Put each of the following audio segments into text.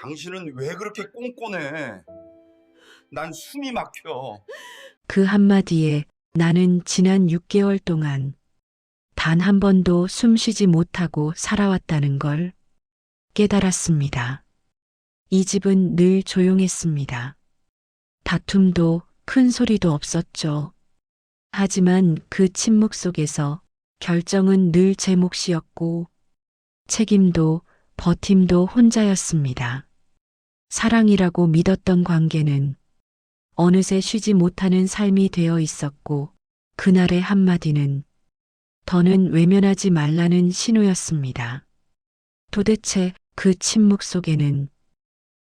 당신은 왜 그렇게 꼼꼼해? 난 숨이 막혀. 그 한마디에 나는 지난 6개월 동안 단 한 번도 숨 쉬지 못하고 살아왔다는 걸 깨달았습니다. 이 집은 늘 조용했습니다. 다툼도 큰 소리도 없었죠. 하지만 그 침묵 속에서 결정은 늘 제 몫이었고 책임도 버팀도 혼자였습니다. 사랑이라고 믿었던 관계는 어느새 쉬지 못하는 삶이 되어 있었고 그날의 한마디는 더는 외면하지 말라는 신호였습니다. 도대체 그 침묵 속에는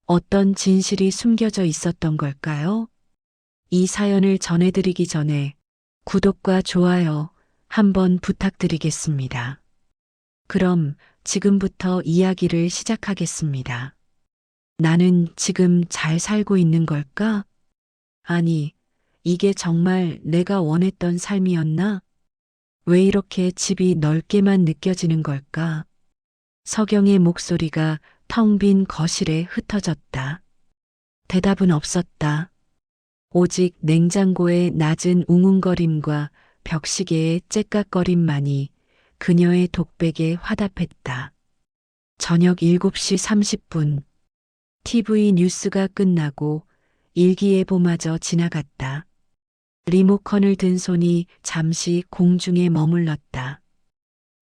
어떤 진실이 숨겨져 있었던 걸까요? 이 사연을 전해드리기 전에 구독과 좋아요 한번 부탁드리겠습니다. 그럼 지금부터 이야기를 시작하겠습니다. 나는 지금 잘 살고 있는 걸까? 아니, 이게 정말 내가 원했던 삶이었나? 왜 이렇게 집이 넓게만 느껴지는 걸까? 서경의 목소리가 텅 빈 거실에 흩어졌다. 대답은 없었다. 오직 냉장고의 낮은 웅웅거림과 벽시계의 째깍거림만이 그녀의 독백에 화답했다. 저녁 7시 30분. TV 뉴스가 끝나고 일기예보마저 지나갔다. 리모컨을 든 손이 잠시 공중에 머물렀다.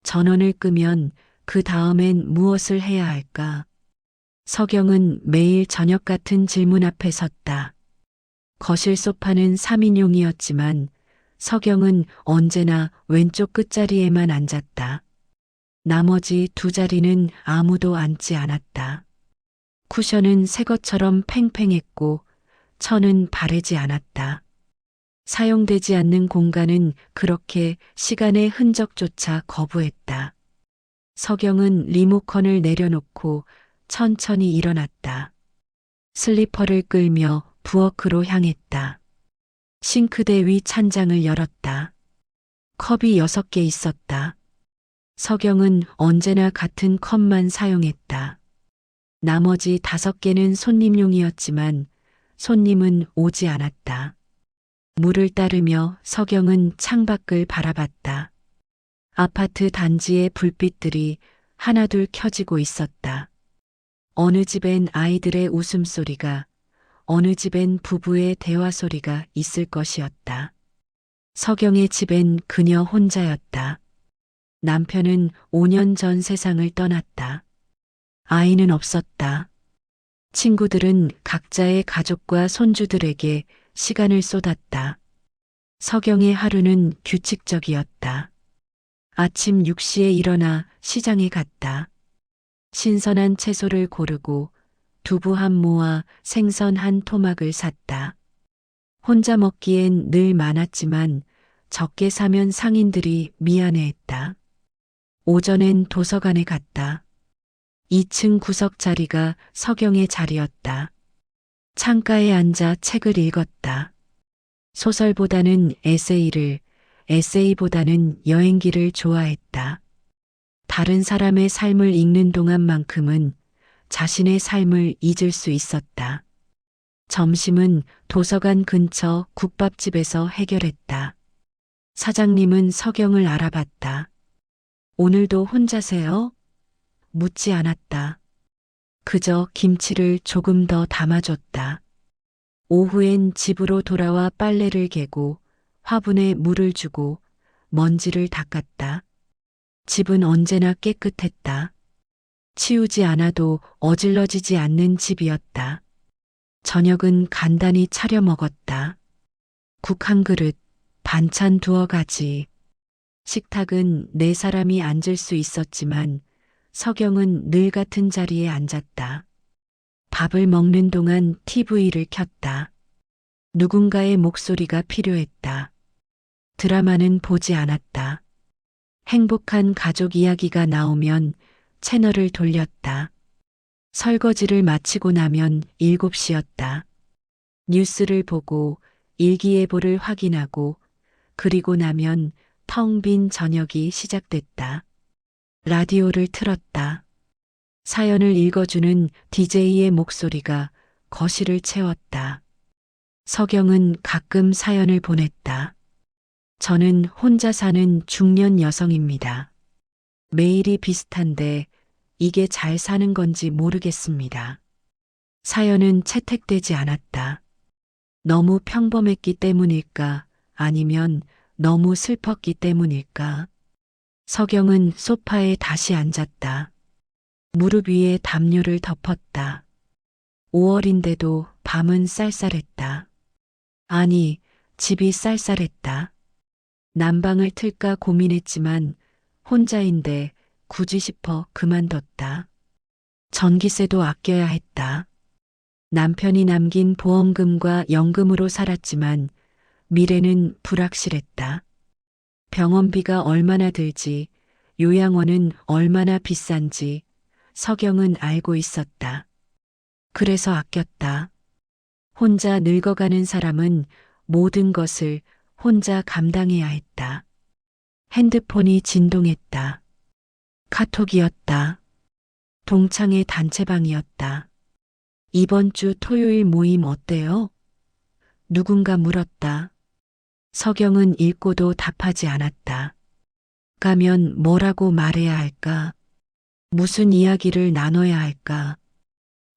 전원을 끄면 그 다음엔 무엇을 해야 할까? 서경은 매일 저녁 같은 질문 앞에 섰다. 거실 소파는 3인용이었지만 서경은 언제나 왼쪽 끝자리에만 앉았다. 나머지 두 자리는 아무도 앉지 않았다. 쿠션은 새 것처럼 팽팽했고 천은 바래지 않았다. 사용되지 않는 공간은 그렇게 시간의 흔적조차 거부했다. 서경은 리모컨을 내려놓고 천천히 일어났다. 슬리퍼를 끌며 부엌으로 향했다. 싱크대 위 찬장을 열었다. 컵이 6개 있었다. 서경은 언제나 같은 컵만 사용했다. 나머지 5개는 손님용이었지만 손님은 오지 않았다. 물을 따르며 서경은 창밖을 바라봤다. 아파트 단지의 불빛들이 하나둘 켜지고 있었다. 어느 집엔 아이들의 웃음소리가, 어느 집엔 부부의 대화 소리가 있을 것이었다. 서경의 집엔 그녀 혼자였다. 남편은 5년 전 세상을 떠났다. 아이는 없었다. 친구들은 각자의 가족과 손주들에게 시간을 쏟았다. 서경의 하루는 규칙적이었다. 아침 6시에 일어나 시장에 갔다. 신선한 채소를 고르고 두부 한 모와 생선 한 토막을 샀다. 혼자 먹기엔 늘 많았지만 적게 사면 상인들이 미안해했다. 오전엔 도서관에 갔다. 2층 구석 자리가 서경의 자리였다. 창가에 앉아 책을 읽었다. 소설보다는 에세이를, 에세이보다는 여행기를 좋아했다. 다른 사람의 삶을 읽는 동안만큼은 자신의 삶을 잊을 수 있었다. 점심은 도서관 근처 국밥집에서 해결했다. 사장님은 서경을 알아봤다. 오늘도 혼자세요? 묻지 않았다. 그저 김치를 조금 더 담아줬다. 오후엔 집으로 돌아와 빨래를 개고 화분에 물을 주고 먼지를 닦았다. 집은 언제나 깨끗했다. 치우지 않아도 어질러지지 않는 집이었다. 저녁은 간단히 차려 먹었다. 국 한 그릇, 반찬 2가지. 식탁은 4사람이 앉을 수 있었지만 서경은 늘 같은 자리에 앉았다. 밥을 먹는 동안 TV를 켰다. 누군가의 목소리가 필요했다. 드라마는 보지 않았다. 행복한 가족 이야기가 나오면 채널을 돌렸다. 설거지를 마치고 나면 7시였다. 뉴스를 보고 일기예보를 확인하고 그리고 나면 텅 빈 저녁이 시작됐다. 라디오를 틀었다. 사연을 읽어주는 DJ의 목소리가 거실을 채웠다. 서경은 가끔 사연을 보냈다. 저는 혼자 사는 중년 여성입니다. 매일이 비슷한데 이게 잘 사는 건지 모르겠습니다. 사연은 채택되지 않았다. 너무 평범했기 때문일까? 아니면 너무 슬펐기 때문일까? 서경은 소파에 다시 앉았다. 무릎 위에 담요를 덮었다. 5월인데도 밤은 쌀쌀했다. 아니, 집이 쌀쌀했다. 난방을 틀까 고민했지만 혼자인데 굳이 싶어 그만뒀다. 전기세도 아껴야 했다. 남편이 남긴 보험금과 연금으로 살았지만 미래는 불확실했다. 병원비가 얼마나 들지, 요양원은 얼마나 비싼지 서경은 알고 있었다. 그래서 아꼈다. 혼자 늙어가는 사람은 모든 것을 혼자 감당해야 했다. 핸드폰이 진동했다. 카톡이었다. 동창회 단체방이었다. 이번 주 토요일 모임 어때요? 누군가 물었다. 서경은 읽고도 답하지 않았다. 가면 뭐라고 말해야 할까? 무슨 이야기를 나눠야 할까?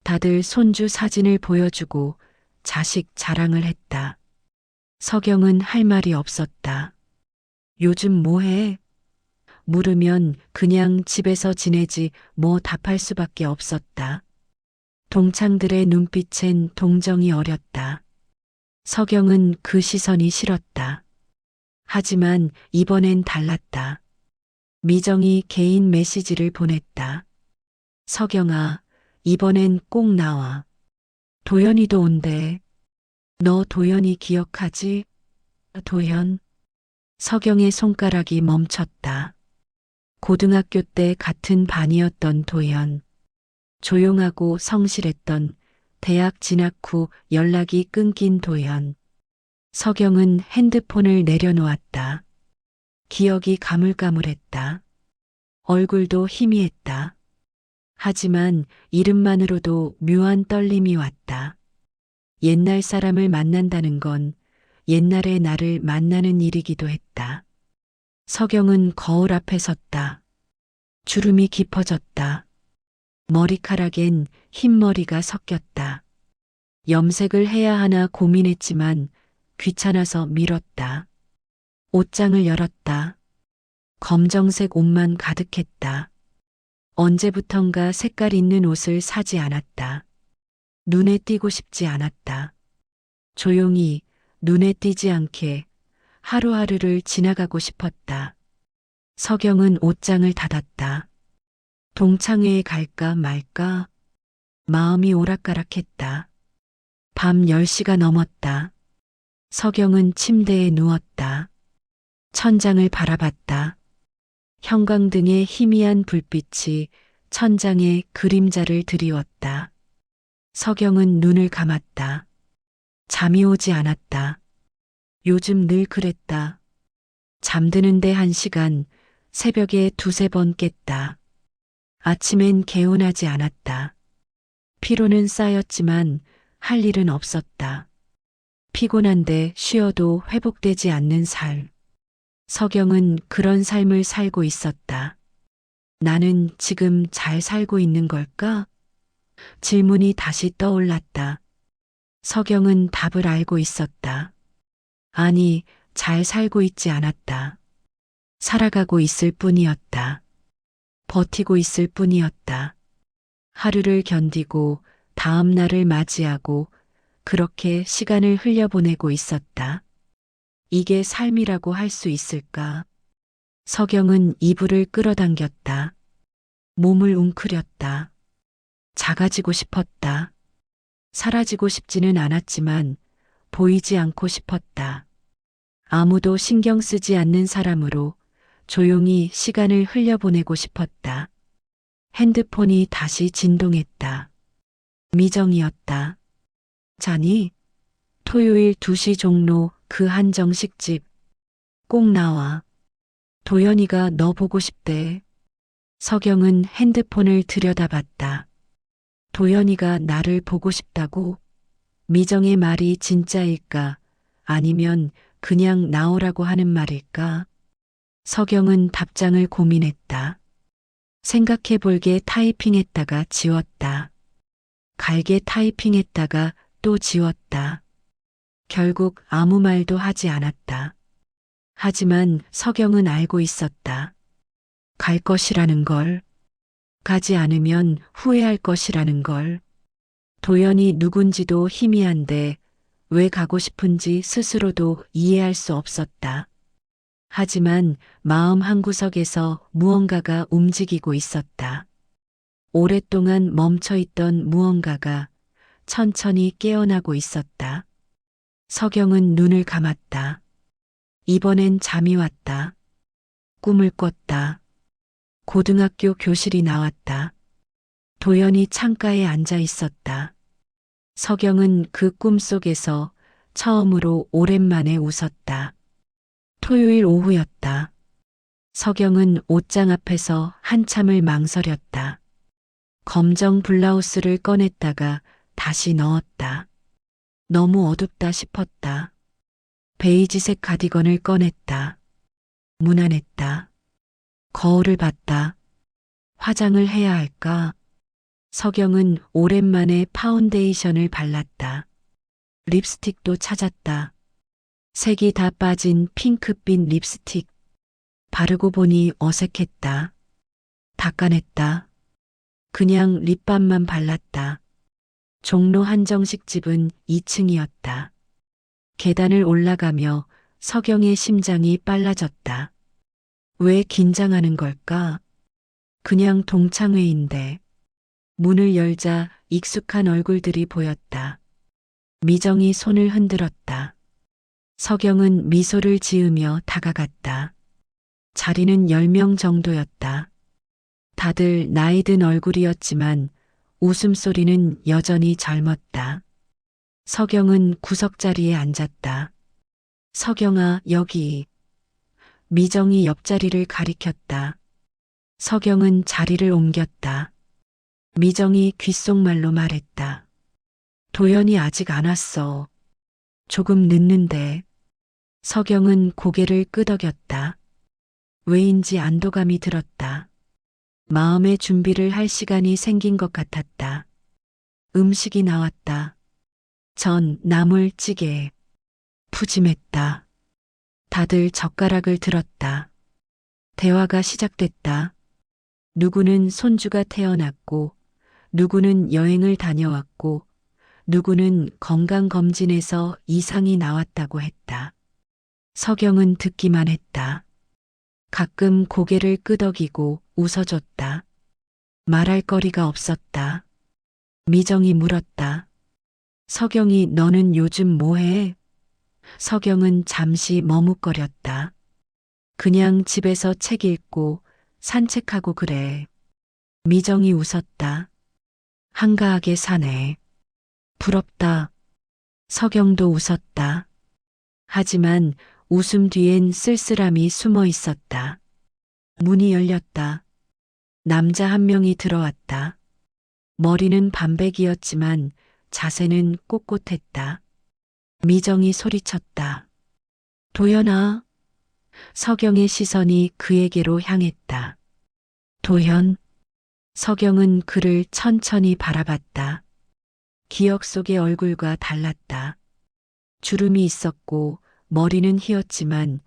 다들 손주 사진을 보여주고 자식 자랑을 했다. 서경은 할 말이 없었다. 요즘 뭐해? 물으면 그냥 집에서 지내지 뭐 답할 수밖에 없었다. 동창들의 눈빛엔 동정이 어렸다. 서경은 그 시선이 싫었다. 하지만 이번엔 달랐다. 미정이 개인 메시지를 보냈다. 서경아, 이번엔 꼭 나와. 도연이도 온대. 너 도연이 기억하지? 도연. 서경의 손가락이 멈췄다. 고등학교 때 같은 반이었던 도연. 조용하고 성실했던 대학 진학 후 연락이 끊긴 도연. 서경은 핸드폰을 내려놓았다. 기억이 가물가물했다. 얼굴도 희미했다. 하지만 이름만으로도 묘한 떨림이 왔다. 옛날 사람을 만난다는 건 옛날의 나를 만나는 일이기도 했다. 서경은 거울 앞에 섰다. 주름이 깊어졌다. 머리카락엔 흰머리가 섞였다. 염색을 해야 하나 고민했지만 귀찮아서 미뤘다. 옷장을 열었다. 검정색 옷만 가득했다. 언제부턴가 색깔 있는 옷을 사지 않았다. 눈에 띄고 싶지 않았다. 조용히 눈에 띄지 않게 하루하루를 지나가고 싶었다. 서경은 옷장을 닫았다. 동창회에 갈까 말까? 마음이 오락가락했다. 밤 10시가 넘었다. 서경은 침대에 누웠다. 천장을 바라봤다. 형광등의 희미한 불빛이 천장에 그림자를 드리웠다. 서경은 눈을 감았다. 잠이 오지 않았다. 요즘 늘 그랬다. 잠드는데 1시간, 새벽에 2~3번 깼다. 아침엔 개운하지 않았다. 피로는 쌓였지만 할 일은 없었다. 피곤한데 쉬어도 회복되지 않는 삶. 서경은 그런 삶을 살고 있었다. 나는 지금 잘 살고 있는 걸까? 질문이 다시 떠올랐다. 서경은 답을 알고 있었다. 아니, 잘 살고 있지 않았다. 살아가고 있을 뿐이었다. 버티고 있을 뿐이었다. 하루를 견디고 다음 날을 맞이하고 그렇게 시간을 흘려보내고 있었다. 이게 삶이라고 할 수 있을까? 서경은 이불을 끌어당겼다. 몸을 웅크렸다. 작아지고 싶었다. 사라지고 싶지는 않았지만 보이지 않고 싶었다. 아무도 신경 쓰지 않는 사람으로 조용히 시간을 흘려보내고 싶었다. 핸드폰이 다시 진동했다. 미정이었다. 자니? 토요일 2시 종로 그 한정식집. 꼭 나와. 도연이가 너 보고 싶대. 서경은 핸드폰을 들여다봤다. 도연이가 나를 보고 싶다고? 미정의 말이 진짜일까? 아니면 그냥 나오라고 하는 말일까? 서경은 답장을 고민했다. 생각해 볼게 타이핑했다가 지웠다. 갈게 타이핑했다가 또 지웠다. 결국 아무 말도 하지 않았다. 하지만 서경은 알고 있었다. 갈 것이라는 걸. 가지 않으면 후회할 것이라는 걸. 도연이 누군지도 희미한데 왜 가고 싶은지 스스로도 이해할 수 없었다. 하지만 마음 한구석에서 무언가가 움직이고 있었다. 오랫동안 멈춰있던 무언가가 천천히 깨어나고 있었다. 서경은 눈을 감았다. 이번엔 잠이 왔다. 꿈을 꿨다. 고등학교 교실이 나왔다. 도연이 창가에 앉아 있었다. 서경은 그 꿈 속에서 처음으로 오랜만에 웃었다. 토요일 오후였다. 서경은 옷장 앞에서 한참을 망설였다. 검정 블라우스를 꺼냈다가 다시 넣었다. 너무 어둡다 싶었다. 베이지색 가디건을 꺼냈다. 무난했다. 거울을 봤다. 화장을 해야 할까? 서경은 오랜만에 파운데이션을 발랐다. 립스틱도 찾았다. 색이 다 빠진 핑크빛 립스틱. 바르고 보니 어색했다. 닦아냈다. 그냥 립밤만 발랐다. 종로 한정식 집은 2층이었다. 계단을 올라가며 서경의 심장이 빨라졌다. 왜 긴장하는 걸까? 그냥 동창회인데. 문을 열자 익숙한 얼굴들이 보였다. 미정이 손을 흔들었다. 서경은 미소를 지으며 다가갔다. 자리는 10명 정도였다. 다들 나이 든 얼굴이었지만 웃음소리는 여전히 젊었다. 서경은 구석자리에 앉았다. 서경아, 여기. 미정이 옆자리를 가리켰다. 서경은 자리를 옮겼다. 미정이 귓속말로 말했다. 도연이 아직 안 왔어. 조금 늦는데. 서경은 고개를 끄덕였다. 왜인지 안도감이 들었다. 마음의 준비를 할 시간이 생긴 것 같았다. 음식이 나왔다. 전, 나물, 찌개. 푸짐했다. 다들 젓가락을 들었다. 대화가 시작됐다. 누구는 손주가 태어났고, 누구는 여행을 다녀왔고, 누구는 건강검진에서 이상이 나왔다고 했다. 서경은 듣기만 했다. 가끔 고개를 끄덕이고 웃어줬다. 말할 거리가 없었다. 미정이 물었다. 서경이 너는 요즘 뭐해? 서경은 잠시 머뭇거렸다. 그냥 집에서 책 읽고 산책하고 그래. 미정이 웃었다. 한가하게 사네. 부럽다. 서경도 웃었다. 하지만 웃음 뒤엔 쓸쓸함이 숨어 있었다. 문이 열렸다. 남자 한 명이 들어왔다. 머리는 반백이었지만 자세는 꼿꼿했다. 미정이 소리쳤다. 도연아. 서경의 시선이 그에게로 향했다. 도연. 서경은 그를 천천히 바라봤다. 기억 속의 얼굴과 달랐다. 주름이 있었고 머리는 휘었지만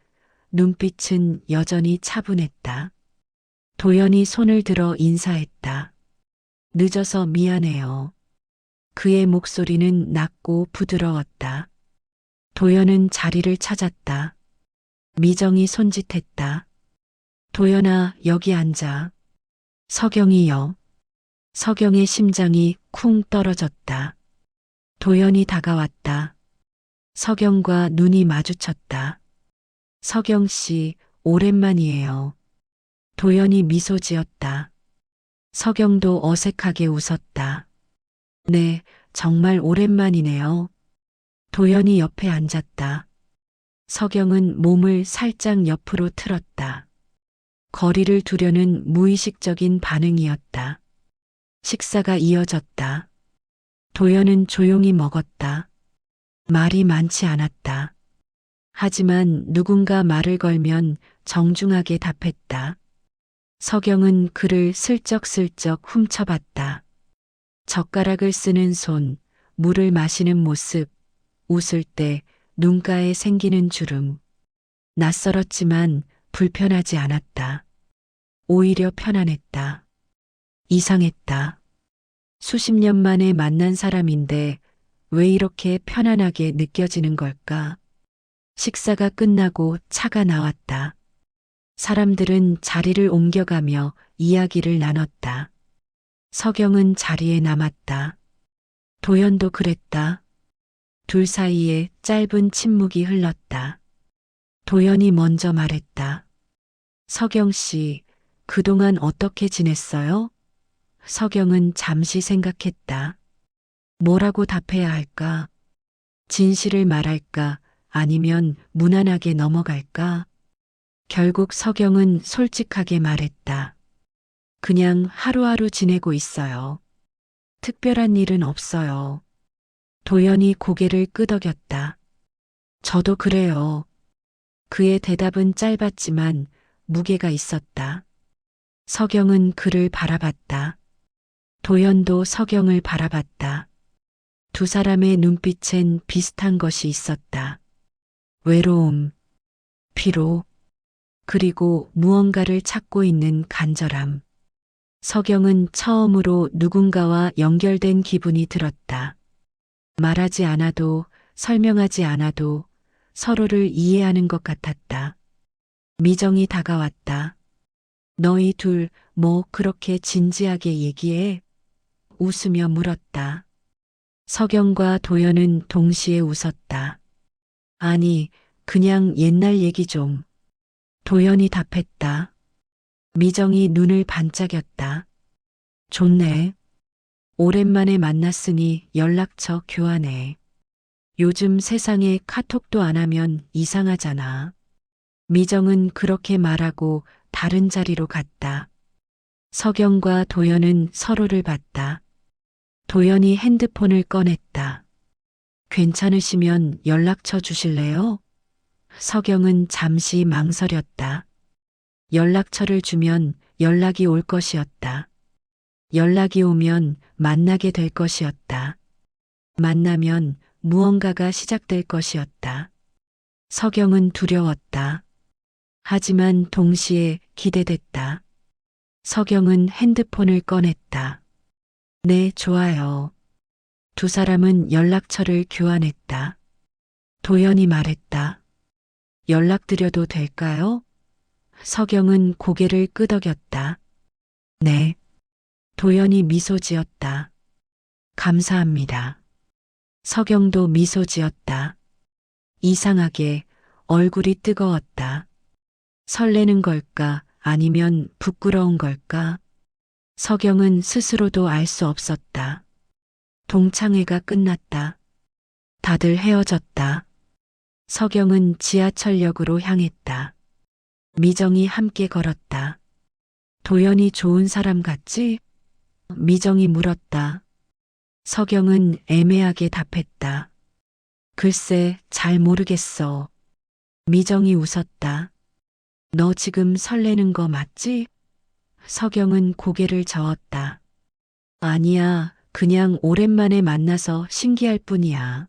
눈빛은 여전히 차분했다. 도연이 손을 들어 인사했다. 늦어서 미안해요. 그의 목소리는 낮고 부드러웠다. 도연은 자리를 찾았다. 미정이 손짓했다. 도연아, 여기 앉아. 서경이요. 서경의 심장이 쿵 떨어졌다. 도연이 다가왔다. 서경과 눈이 마주쳤다. 서경 씨, 오랜만이에요. 도연이 미소 지었다. 서경도 어색하게 웃었다. 네, 정말 오랜만이네요. 도연이 옆에 앉았다. 서경은 몸을 살짝 옆으로 틀었다. 거리를 두려는 무의식적인 반응이었다. 식사가 이어졌다. 도연은 조용히 먹었다. 말이 많지 않았다. 하지만 누군가 말을 걸면 정중하게 답했다. 서경은 그를 슬쩍슬쩍 훔쳐봤다. 젓가락을 쓰는 손, 물을 마시는 모습, 웃을 때 눈가에 생기는 주름. 낯설었지만 불편하지 않았다. 오히려 편안했다. 이상했다. 수십 년 만에 만난 사람인데 왜 이렇게 편안하게 느껴지는 걸까? 식사가 끝나고 차가 나왔다. 사람들은 자리를 옮겨가며 이야기를 나눴다. 서경은 자리에 남았다. 도연도 그랬다. 둘 사이에 짧은 침묵이 흘렀다. 도연이 먼저 말했다. 서경 씨, 그동안 어떻게 지냈어요? 서경은 잠시 생각했다. 뭐라고 답해야 할까? 진실을 말할까? 아니면 무난하게 넘어갈까? 결국 서경은 솔직하게 말했다. 그냥 하루하루 지내고 있어요. 특별한 일은 없어요. 도연이 고개를 끄덕였다. 저도 그래요. 그의 대답은 짧았지만 무게가 있었다. 서경은 그를 바라봤다. 도연도 서경을 바라봤다. 두 사람의 눈빛엔 비슷한 것이 있었다. 외로움, 피로, 그리고 무언가를 찾고 있는 간절함. 서경은 처음으로 누군가와 연결된 기분이 들었다. 말하지 않아도, 설명하지 않아도 서로를 이해하는 것 같았다. 미정이 다가왔다. 너희 둘 뭐 그렇게 진지하게 얘기해? 웃으며 물었다. 서경과 도연은 동시에 웃었다. 아니, 그냥 옛날 얘기 좀. 도연이 답했다. 미정이 눈을 반짝였다. 좋네. 오랜만에 만났으니 연락처 교환해. 요즘 세상에 카톡도 안 하면 이상하잖아. 미정은 그렇게 말하고 다른 자리로 갔다. 서경과 도연은 서로를 봤다. 도연이 핸드폰을 꺼냈다. 괜찮으시면 연락처 주실래요? 서경은 잠시 망설였다. 연락처를 주면 연락이 올 것이었다. 연락이 오면 만나게 될 것이었다. 만나면 무언가가 시작될 것이었다. 서경은 두려웠다. 하지만 동시에 기대됐다. 서경은 핸드폰을 꺼냈다. 네, 좋아요. 두 사람은 연락처를 교환했다. 도연이 말했다. 연락드려도 될까요? 서경은 고개를 끄덕였다. 네. 도연이 미소 지었다. 감사합니다. 서경도 미소 지었다. 이상하게 얼굴이 뜨거웠다. 설레는 걸까? 아니면 부끄러운 걸까? 서경은 스스로도 알 수 없었다. 동창회가 끝났다. 다들 헤어졌다. 서경은 지하철역으로 향했다. 미정이 함께 걸었다. 도연이 좋은 사람 같지? 미정이 물었다. 서경은 애매하게 답했다. 글쎄, 잘 모르겠어. 미정이 웃었다. 너 지금 설레는 거 맞지? 서경은 고개를 저었다. 아니야, 그냥 오랜만에 만나서 신기할 뿐이야.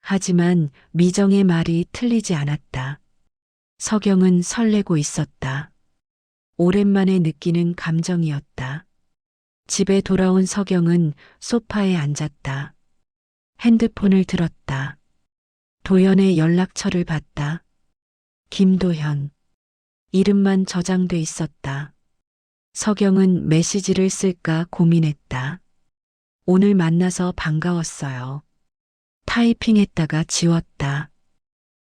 하지만 미정의 말이 틀리지 않았다. 서경은 설레고 있었다. 오랜만에 느끼는 감정이었다. 집에 돌아온 서경은 소파에 앉았다. 핸드폰을 들었다. 도연의 연락처를 봤다. 김도현. 이름만 저장돼 있었다. 서경은 메시지를 쓸까 고민했다. 오늘 만나서 반가웠어요. 타이핑했다가 지웠다.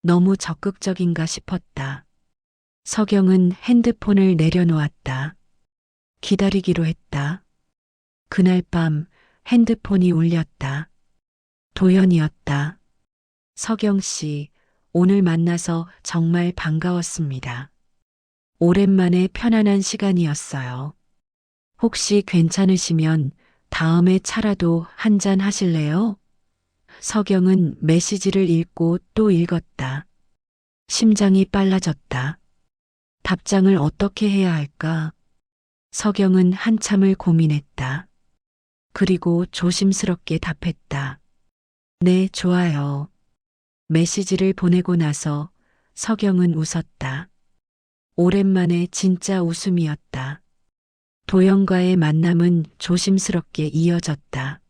너무 적극적인가 싶었다. 서경은 핸드폰을 내려놓았다. 기다리기로 했다. 그날 밤 핸드폰이 울렸다. 도연이었다. 서경 씨, 오늘 만나서 정말 반가웠습니다. 오랜만에 편안한 시간이었어요. 혹시 괜찮으시면 다음에 차라도 한잔 하실래요? 서경은 메시지를 읽고 또 읽었다. 심장이 빨라졌다. 답장을 어떻게 해야 할까? 서경은 한참을 고민했다. 그리고 조심스럽게 답했다. 네, 좋아요. 메시지를 보내고 나서 서경은 웃었다. 오랜만에 진짜 웃음이었다. 도연과의 만남은 조심스럽게 이어졌다.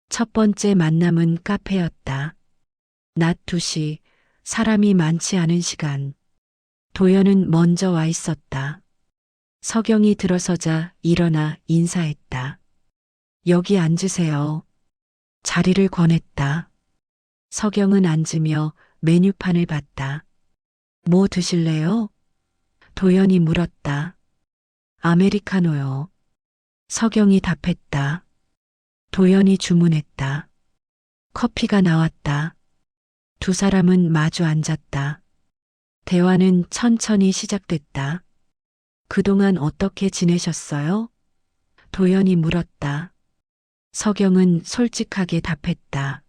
첫 번째 만남은 카페였다. 낮 2시, 사람이 많지 않은 시간. 도연은 먼저 와 있었다. 서경이 들어서자 일어나 인사했다. 여기 앉으세요. 자리를 권했다. 서경은 앉으며 메뉴판을 봤다. 뭐 드실래요? 도연이 물었다. 아메리카노요. 서경이 답했다. 도연이 주문했다. 커피가 나왔다. 두 사람은 마주 앉았다. 대화는 천천히 시작됐다. 그동안 어떻게 지내셨어요? 도연이 물었다. 서경은 솔직하게 답했다.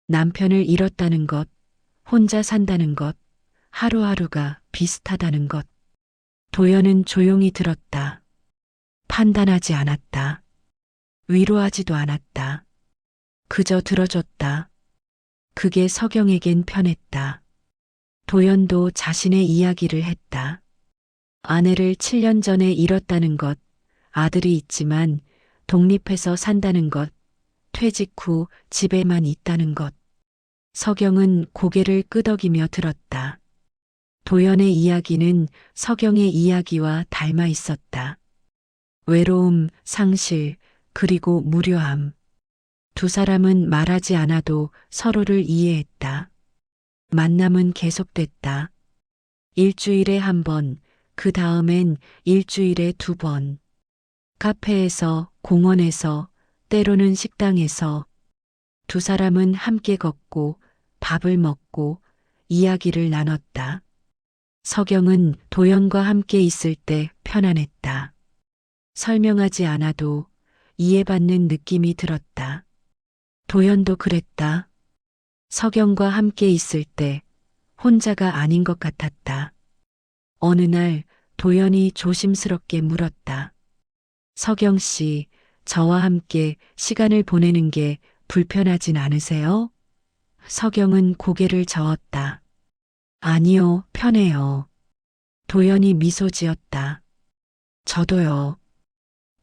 남편을 잃었다는 것, 혼자 산다는 것, 하루하루가 비슷하다는 것. 도연은 조용히 들었다. 판단하지 않았다. 위로하지도 않았다. 그저 들어줬다. 그게 서경에겐 편했다. 도연도 자신의 이야기를 했다. 아내를 7년 전에 잃었다는 것, 아들이 있지만 독립해서 산다는 것, 퇴직 후 집에만 있다는 것. 서경은 고개를 끄덕이며 들었다. 도연의 이야기는 서경의 이야기와 닮아 있었다. 외로움, 상실, 그리고 무료함. 두 사람은 말하지 않아도 서로를 이해했다. 만남은 계속됐다. 일주일에 한 번, 그 다음엔 일주일에 2번. 카페에서, 공원에서, 때로는 식당에서 두 사람은 함께 걷고 밥을 먹고 이야기를 나눴다. 서경은 도연과 함께 있을 때 편안했다. 설명하지 않아도 이해받는 느낌이 들었다. 도연도 그랬다. 서경과 함께 있을 때 혼자가 아닌 것 같았다. 어느 날 도연이 조심스럽게 물었다. 서경 씨, 저와 함께 시간을 보내는 게 불편하진 않으세요? 서경은 고개를 저었다. 아니요, 편해요. 도연이 미소 지었다. 저도요.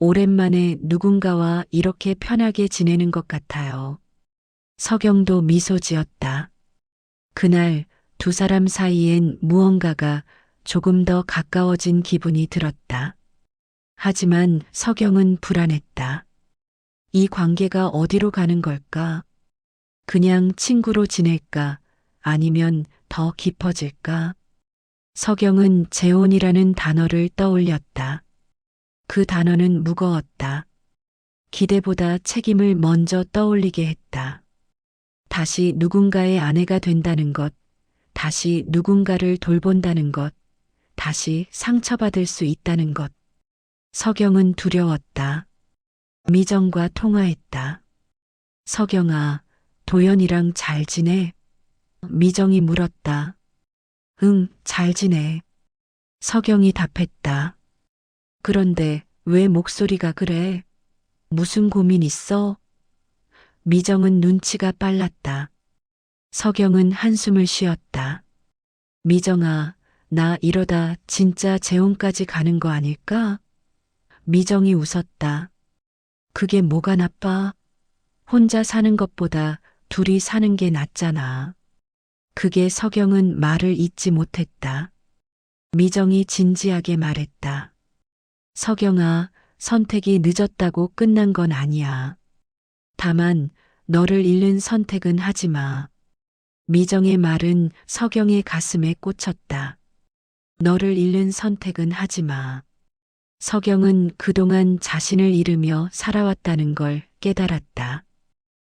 오랜만에 누군가와 이렇게 편하게 지내는 것 같아요. 서경도 미소 지었다. 그날 두 사람 사이엔 무언가가 조금 더 가까워진 기분이 들었다. 하지만 서경은 불안했다. 이 관계가 어디로 가는 걸까? 그냥 친구로 지낼까? 아니면 더 깊어질까? 서경은 재혼이라는 단어를 떠올렸다. 그 단어는 무거웠다. 기대보다 책임을 먼저 떠올리게 했다. 다시 누군가의 아내가 된다는 것, 다시 누군가를 돌본다는 것, 다시 상처받을 수 있다는 것. 서경은 두려웠다. 미정과 통화했다. 서경아, 도연이랑 잘 지내? 미정이 물었다. 응, 잘 지내. 서경이 답했다. 그런데 왜 목소리가 그래? 무슨 고민 있어? 미정은 눈치가 빨랐다. 서경은 한숨을 쉬었다. 미정아, 나 이러다 진짜 재혼까지 가는 거 아닐까? 미정이 웃었다. 그게 뭐가 나빠? 혼자 사는 것보다 둘이 사는 게 낫잖아. 그게 서경은 말을 잇지 못했다. 미정이 진지하게 말했다. 서경아, 선택이 늦었다고 끝난 건 아니야. 다만 너를 잃는 선택은 하지 마. 미정의 말은 서경의 가슴에 꽂혔다. 너를 잃는 선택은 하지 마. 서경은 그동안 자신을 잃으며 살아왔다는 걸 깨달았다.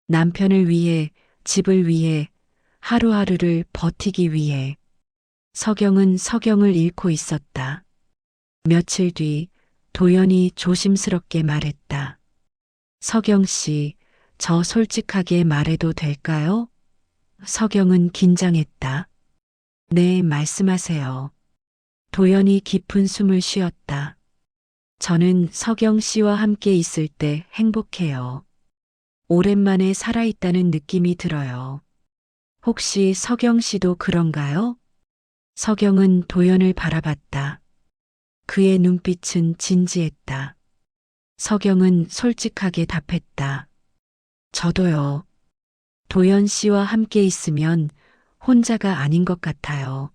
남편을 위해, 집을 위해, 하루하루를 버티기 위해. 서경은 서경을 잃고 있었다. 며칠 뒤 도연이 조심스럽게 말했다. 서경 씨, 저 솔직하게 말해도 될까요? 서경은 긴장했다. 네, 말씀하세요. 도연이 깊은 숨을 쉬었다. 저는 서경 씨와 함께 있을 때 행복해요. 오랜만에 살아있다는 느낌이 들어요. 혹시 서경 씨도 그런가요? 서경은 도연을 바라봤다. 그의 눈빛은 진지했다. 서경은 솔직하게 답했다. 저도요. 도연 씨와 함께 있으면 혼자가 아닌 것 같아요.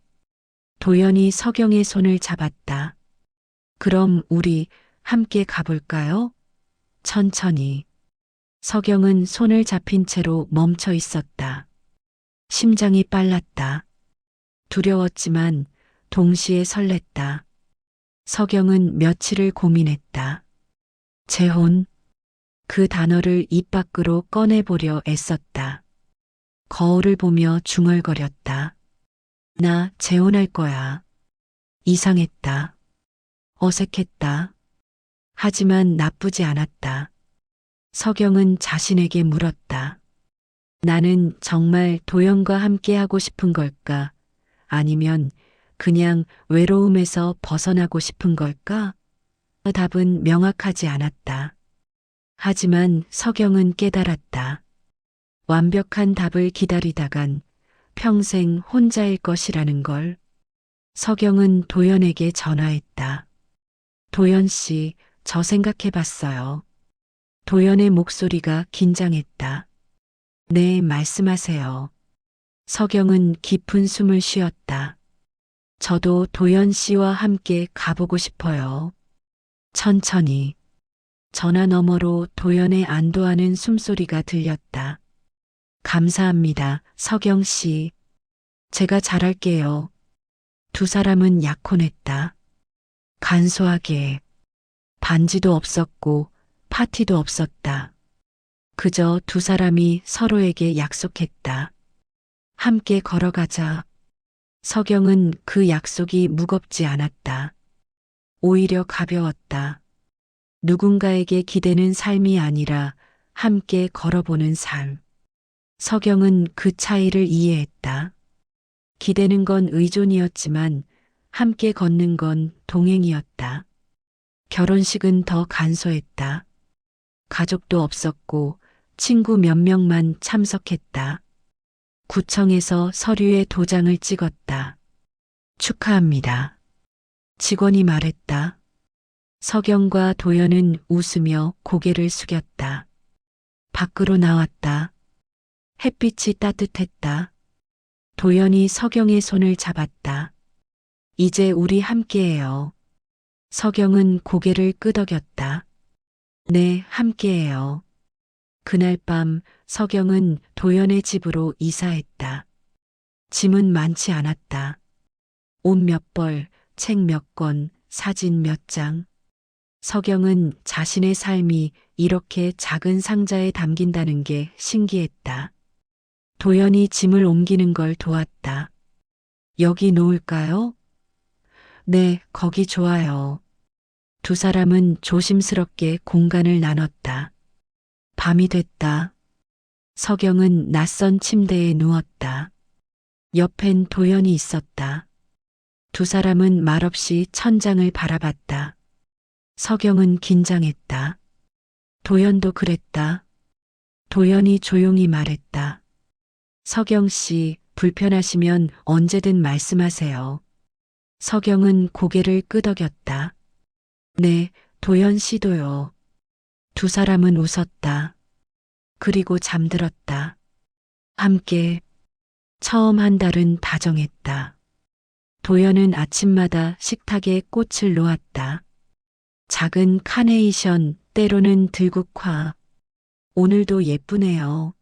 도연이 서경의 손을 잡았다. 그럼 우리 함께 가볼까요? 천천히. 서경은 손을 잡힌 채로 멈춰 있었다. 심장이 빨랐다. 두려웠지만 동시에 설렜다. 서경은 며칠을 고민했다. 재혼. 그 단어를 입 밖으로 꺼내보려 애썼다. 거울을 보며 중얼거렸다. 나 재혼할 거야. 이상했다. 어색했다. 하지만 나쁘지 않았다. 서경은 자신에게 물었다. 나는 정말 도연과 함께 하고 싶은 걸까? 아니면 그냥 외로움에서 벗어나고 싶은 걸까? 답은 명확하지 않았다. 하지만 서경은 깨달았다. 완벽한 답을 기다리다간 평생 혼자일 것이라는 걸. 서경은 도연에게 전화했다. 도연 씨, 저 생각해 봤어요. 도연의 목소리가 긴장했다. 네, 말씀하세요. 서경은 깊은 숨을 쉬었다. 저도 도연 씨와 함께 가보고 싶어요. 천천히. 전화 너머로 도연의 안도하는 숨소리가 들렸다. 감사합니다, 서경 씨. 제가 잘할게요. 두 사람은 약혼했다. 간소하게. 반지도 없었고 파티도 없었다. 그저 두 사람이 서로에게 약속했다. 함께 걸어가자. 서경은 그 약속이 무겁지 않았다. 오히려 가벼웠다. 누군가에게 기대는 삶이 아니라 함께 걸어보는 삶. 서경은 그 차이를 이해했다. 기대는 건 의존이었지만 함께 걷는 건 동행이었다. 결혼식은 더 간소했다. 가족도 없었고 친구 몇 명만 참석했다. 구청에서 서류에 도장을 찍었다. 축하합니다. 직원이 말했다. 서경과 도연은 웃으며 고개를 숙였다. 밖으로 나왔다. 햇빛이 따뜻했다. 도연이 서경의 손을 잡았다. 이제 우리 함께해요. 서경은 고개를 끄덕였다. 네, 함께해요. 그날 밤 서경은 도연의 집으로 이사했다. 짐은 많지 않았다. 옷 몇 벌, 책 몇 권, 사진 몇 장. 서경은 자신의 삶이 이렇게 작은 상자에 담긴다는 게 신기했다. 도연이 짐을 옮기는 걸 도왔다. 여기 놓을까요? 네, 거기 좋아요. 두 사람은 조심스럽게 공간을 나눴다. 밤이 됐다. 서경은 낯선 침대에 누웠다. 옆엔 도연이 있었다. 두 사람은 말없이 천장을 바라봤다. 서경은 긴장했다. 도연도 그랬다. 도연이 조용히 말했다. 서경 씨, 불편하시면 언제든 말씀하세요. 서경은 고개를 끄덕였다. 네, 도연 씨도요. 두 사람은 웃었다. 그리고 잠들었다. 함께. 처음 한 달은 다정했다. 도연은 아침마다 식탁에 꽃을 놓았다. 작은 카네이션, 때로는 들국화. 오늘도 예쁘네요.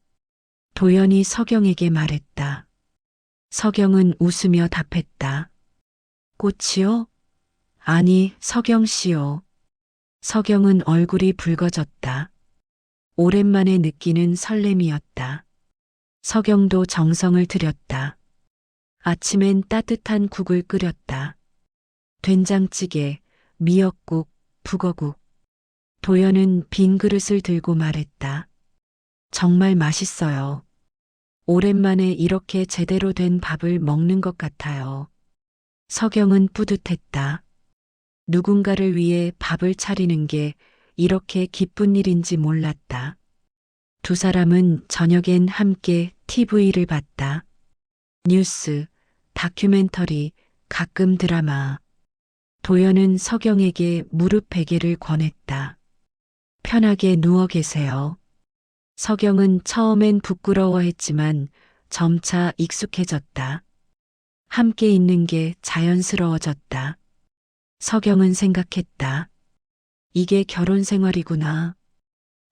도연이 서경에게 말했다. 서경은 웃으며 답했다. 꽃이요? 아니, 서경 씨요. 서경은 얼굴이 붉어졌다. 오랜만에 느끼는 설렘이었다. 서경도 정성을 들였다. 아침엔 따뜻한 국을 끓였다. 된장찌개, 미역국, 북어국. 도연은 빈 그릇을 들고 말했다. 정말 맛있어요. 오랜만에 이렇게 제대로 된 밥을 먹는 것 같아요. 서경은 뿌듯했다. 누군가를 위해 밥을 차리는 게 이렇게 기쁜 일인지 몰랐다. 두 사람은 저녁엔 함께 TV를 봤다. 뉴스, 다큐멘터리, 가끔 드라마. 도연은 서경에게 무릎 베개를 권했다. 편하게 누워 계세요. 서경은 처음엔 부끄러워했지만 점차 익숙해졌다. 함께 있는 게 자연스러워졌다. 서경은 생각했다. 이게 결혼 생활이구나.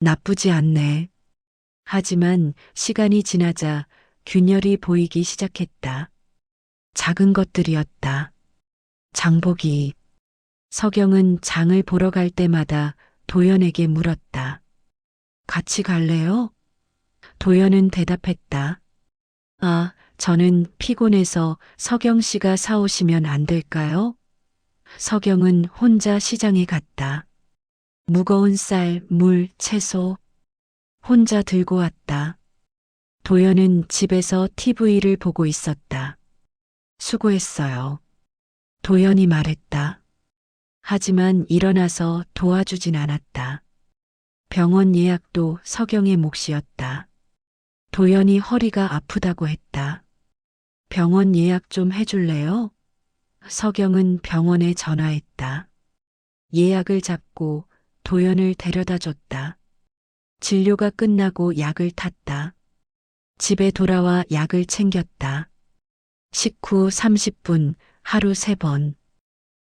나쁘지 않네. 하지만 시간이 지나자 균열이 보이기 시작했다. 작은 것들이었다. 장보기. 서경은 장을 보러 갈 때마다 도연에게 물었다. 같이 갈래요? 도연은 대답했다. 아, 저는 피곤해서 서경 씨가 사오시면 안 될까요? 서경은 혼자 시장에 갔다. 무거운 쌀, 물, 채소. 혼자 들고 왔다. 도연은 집에서 TV를 보고 있었다. 수고했어요. 도연이 말했다. 하지만 일어나서 도와주진 않았다. 병원 예약도 서경의 몫이었다. 도연이 허리가 아프다고 했다. 병원 예약 좀 해줄래요? 서경은 병원에 전화했다. 예약을 잡고 도연을 데려다 줬다. 진료가 끝나고 약을 탔다. 집에 돌아와 약을 챙겼다. 식후 30분, 하루 3번.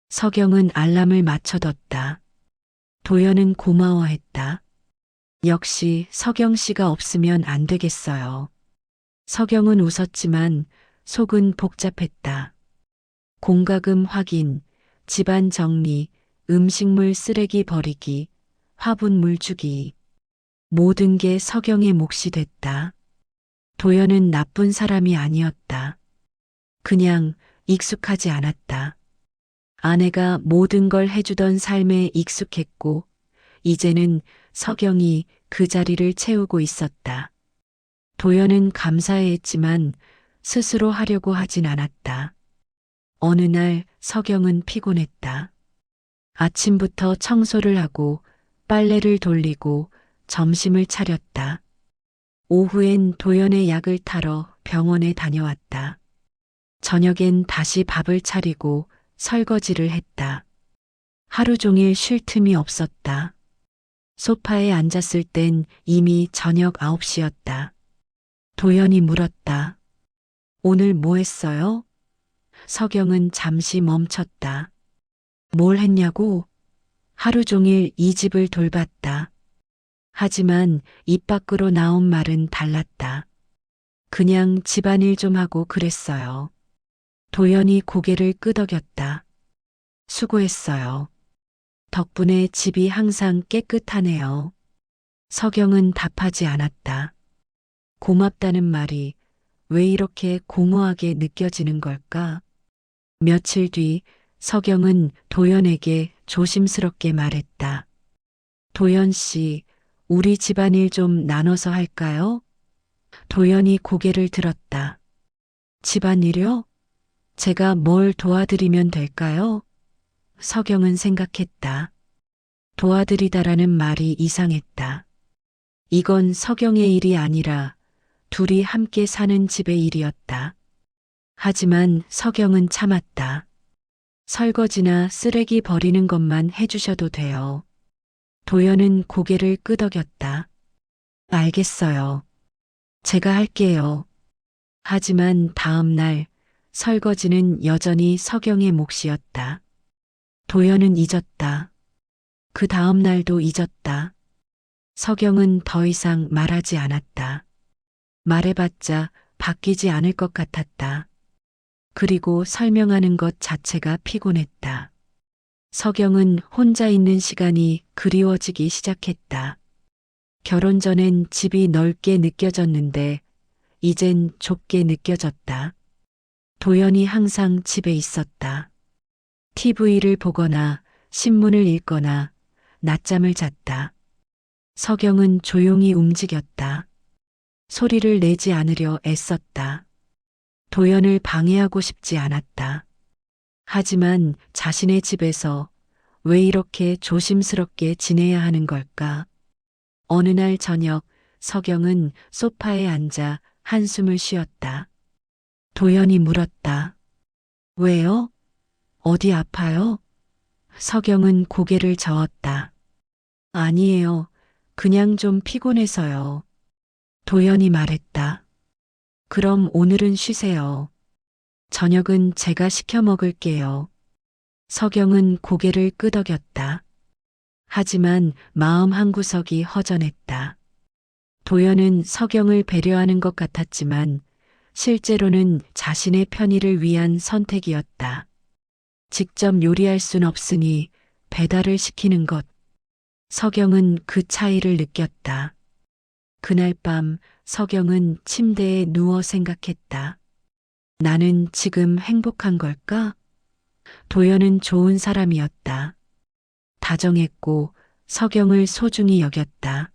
서경은 알람을 맞춰뒀다. 도연은 고마워했다. 역시 서경 씨가 없으면 안 되겠어요. 서경은 웃었지만 속은 복잡했다. 공과금 확인, 집안 정리, 음식물 쓰레기 버리기, 화분 물 주기. 모든 게 서경의 몫이 됐다. 도연은 나쁜 사람이 아니었다. 그냥 익숙하지 않았다. 아내가 모든 걸 해주던 삶에 익숙했고, 이제는 서경이 그 자리를 채우고 있었다. 도연은 감사해했지만 스스로 하려고 하진 않았다. 어느 날 서경은 피곤했다. 아침부터 청소를 하고 빨래를 돌리고 점심을 차렸다. 오후엔 도연의 약을 타러 병원에 다녀왔다. 저녁엔 다시 밥을 차리고 설거지를 했다. 하루 종일 쉴 틈이 없었다. 소파에 앉았을 땐 이미 저녁 9시였다. 도연이 물었다. 오늘 뭐 했어요? 서경은 잠시 멈췄다. 뭘 했냐고? 하루 종일 이 집을 돌봤다. 하지만 입 밖으로 나온 말은 달랐다. 그냥 집안일 좀 하고 그랬어요. 도연이 고개를 끄덕였다. 수고했어요. 덕분에 집이 항상 깨끗하네요. 서경은 답하지 않았다. 고맙다는 말이 왜 이렇게 공허하게 느껴지는 걸까? 며칠 뒤 서경은 도연에게 조심스럽게 말했다. 도연 씨, 우리 집안일 좀 나눠서 할까요? 도연이 고개를 들었다. 집안일이요? 제가 뭘 도와드리면 될까요? 서경은 생각했다. 도와드리다라는 말이 이상했다. 이건 서경의 일이 아니라 둘이 함께 사는 집의 일이었다. 하지만 서경은 참았다. 설거지나 쓰레기 버리는 것만 해주셔도 돼요. 도연은 고개를 끄덕였다. 알겠어요. 제가 할게요. 하지만 다음 날 설거지는 여전히 서경의 몫이었다. 도연은 잊었다. 그 다음 날도 잊었다. 서경은 더 이상 말하지 않았다. 말해봤자 바뀌지 않을 것 같았다. 그리고 설명하는 것 자체가 피곤했다. 서경은 혼자 있는 시간이 그리워지기 시작했다. 결혼 전엔 집이 넓게 느껴졌는데 이젠 좁게 느껴졌다. 도연이 항상 집에 있었다. TV를 보거나 신문을 읽거나 낮잠을 잤다. 서경은 조용히 움직였다. 소리를 내지 않으려 애썼다. 도연을 방해하고 싶지 않았다. 하지만 자신의 집에서 왜 이렇게 조심스럽게 지내야 하는 걸까? 어느 날 저녁 서경은 소파에 앉아 한숨을 쉬었다. 도연이 물었다. 왜요? 어디 아파요? 서경은 고개를 저었다. 아니에요. 그냥 좀 피곤해서요. 도연이 말했다. 그럼 오늘은 쉬세요. 저녁은 제가 시켜 먹을게요. 서경은 고개를 끄덕였다. 하지만 마음 한구석이 허전했다. 도연은 서경을 배려하는 것 같았지만 실제로는 자신의 편의를 위한 선택이었다. 직접 요리할 순 없으니 배달을 시키는 것. 서경은 그 차이를 느꼈다. 그날 밤 서경은 침대에 누워 생각했다. 나는 지금 행복한 걸까? 도연은 좋은 사람이었다. 다정했고 서경을 소중히 여겼다.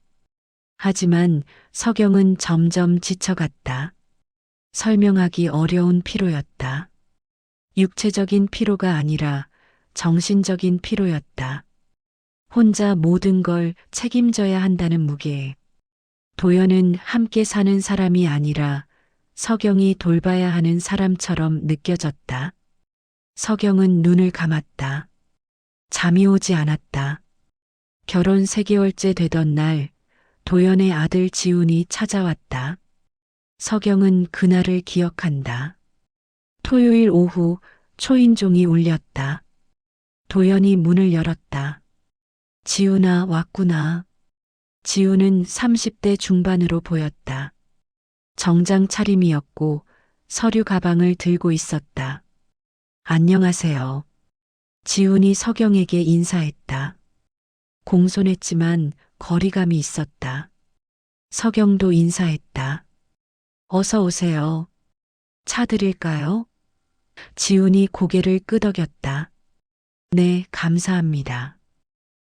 하지만 서경은 점점 지쳐갔다. 설명하기 어려운 피로였다. 육체적인 피로가 아니라 정신적인 피로였다. 혼자 모든 걸 책임져야 한다는 무게. 도연은 함께 사는 사람이 아니라 서경이 돌봐야 하는 사람처럼 느껴졌다. 서경은 눈을 감았다. 잠이 오지 않았다. 결혼 3개월째 되던 날 도연의 아들 지훈이 찾아왔다. 서경은 그날을 기억한다. 토요일 오후 초인종이 울렸다. 도연이 문을 열었다. 지훈아, 왔구나. 지훈은 30대 중반으로 보였다. 정장 차림이었고 서류 가방을 들고 있었다. 안녕하세요. 지훈이 서경에게 인사했다. 공손했지만 거리감이 있었다. 서경도 인사했다. 어서 오세요. 차 드릴까요? 지훈이 고개를 끄덕였다. 네, 감사합니다.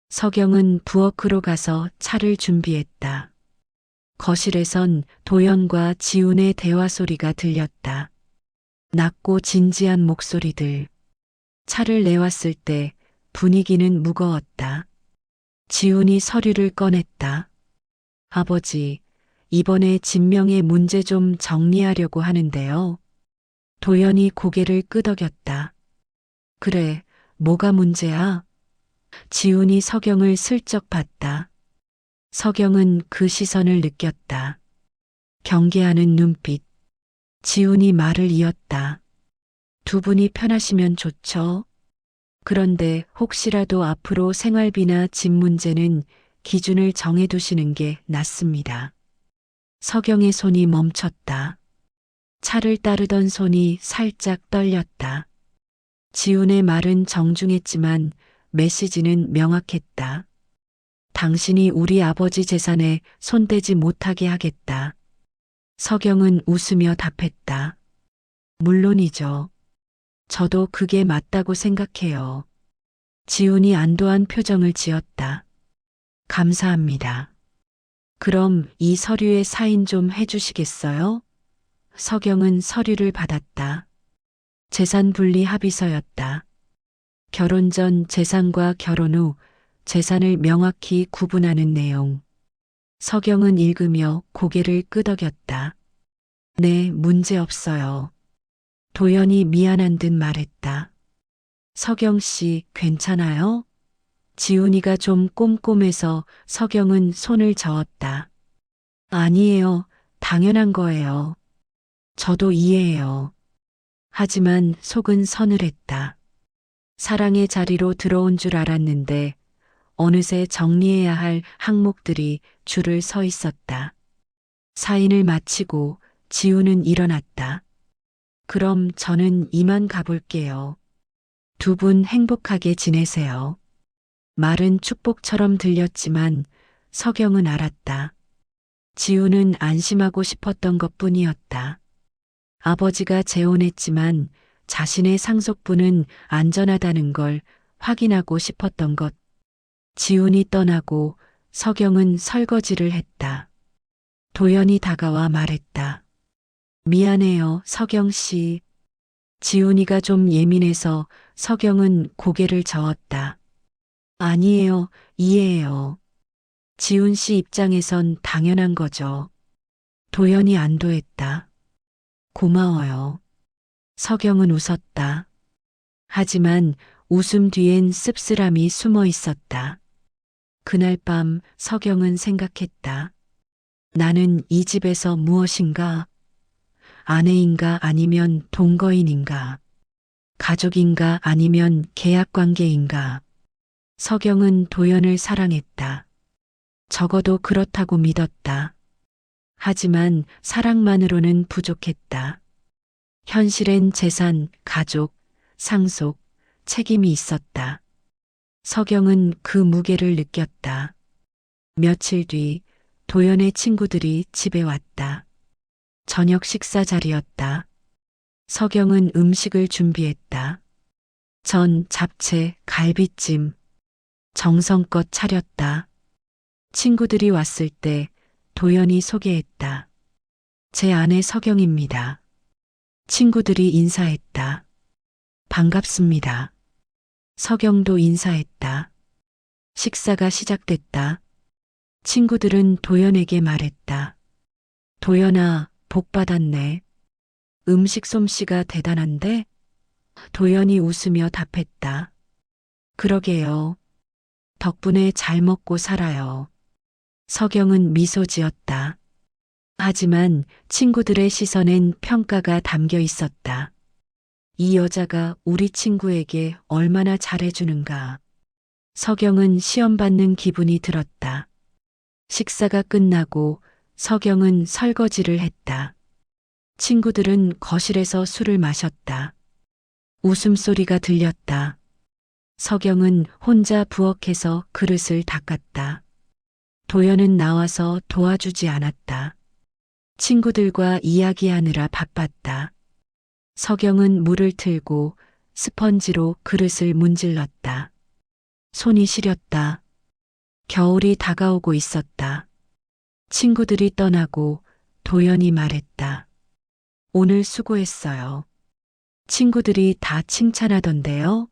서경은 부엌으로 가서 차를 준비했다. 거실에선 도연과 지훈의 대화 소리가 들렸다. 낮고 진지한 목소리들. 차를 내왔을 때 분위기는 무거웠다. 지훈이 서류를 꺼냈다. 아버지, 이번에 진명의 문제 좀 정리하려고 하는데요. 도연이 고개를 끄덕였다. 그래, 뭐가 문제야? 지훈이 서경을 슬쩍 봤다. 서경은 그 시선을 느꼈다. 경계하는 눈빛. 지훈이 말을 이었다. 두 분이 편하시면 좋죠. 그런데 혹시라도 앞으로 생활비나 집 문제는 기준을 정해두시는 게 낫습니다. 서경의 손이 멈췄다. 차를 따르던 손이 살짝 떨렸다. 지훈의 말은 정중했지만 메시지는 명확했다. 당신이 우리 아버지 재산에 손대지 못하게 하겠다. 서경은 웃으며 답했다. 물론이죠. 저도 그게 맞다고 생각해요. 지훈이 안도한 표정을 지었다. 감사합니다. 그럼 이 서류에 사인 좀 해주시겠어요? 서경은 서류를 받았다. 재산 분리 합의서였다. 결혼 전 재산과 결혼 후 재산을 명확히 구분하는 내용. 서경은 읽으며 고개를 끄덕였다. 네, 문제 없어요. 도연이 미안한 듯 말했다. 서경 씨, 괜찮아요? 지훈이가 좀 꼼꼼해서 서경은 손을 저었다. 아니에요. 당연한 거예요. 저도 이해해요. 하지만 속은 서늘했다. 사랑의 자리로 들어온 줄 알았는데 어느새 정리해야 할 항목들이 줄을 서 있었다. 사인을 마치고 지훈은 일어났다. 그럼 저는 이만 가볼게요. 두 분 행복하게 지내세요. 말은 축복처럼 들렸지만 서경은 알았다. 지훈은 안심하고 싶었던 것뿐이었다. 아버지가 재혼했지만 자신의 상속분은 안전하다는 걸 확인하고 싶었던 것. 지훈이 떠나고 서경은 설거지를 했다. 도연이 다가와 말했다. 미안해요, 서경 씨. 지훈이가 좀 예민해서 서경은 고개를 저었다. 아니에요, 이해해요. 지훈 씨 입장에선 당연한 거죠. 도연이 안도했다. 고마워요. 서경은 웃었다. 하지만 웃음 뒤엔 씁쓸함이 숨어 있었다. 그날 밤 서경은 생각했다. 나는 이 집에서 무엇인가? 아내인가 아니면 동거인인가? 가족인가 아니면 계약관계인가? 서경은 도연을 사랑했다. 적어도 그렇다고 믿었다. 하지만 사랑만으로는 부족했다. 현실엔 재산, 가족, 상속, 책임이 있었다. 서경은 그 무게를 느꼈다. 며칠 뒤 도연의 친구들이 집에 왔다. 저녁 식사 자리였다. 서경은 음식을 준비했다. 전, 잡채, 갈비찜. 정성껏 차렸다. 친구들이 왔을 때 도연이 소개했다. 제 아내 서경입니다. 친구들이 인사했다. 반갑습니다. 서경도 인사했다. 식사가 시작됐다. 친구들은 도연에게 말했다. 도연아, 복 받았네. 음식 솜씨가 대단한데? 도연이 웃으며 답했다. 그러게요. 덕분에 잘 먹고 살아요. 서경은 미소 지었다. 하지만 친구들의 시선엔 평가가 담겨 있었다. 이 여자가 우리 친구에게 얼마나 잘해주는가. 서경은 시험 받는 기분이 들었다. 식사가 끝나고 서경은 설거지를 했다. 친구들은 거실에서 술을 마셨다. 웃음소리가 들렸다. 서경은 혼자 부엌에서 그릇을 닦았다. 도연은 나와서 도와주지 않았다. 친구들과 이야기하느라 바빴다. 서경은 물을 틀고 스펀지로 그릇을 문질렀다. 손이 시렸다. 겨울이 다가오고 있었다. 친구들이 떠나고 도연이 말했다. 오늘 수고했어요. 친구들이 다 칭찬하던데요.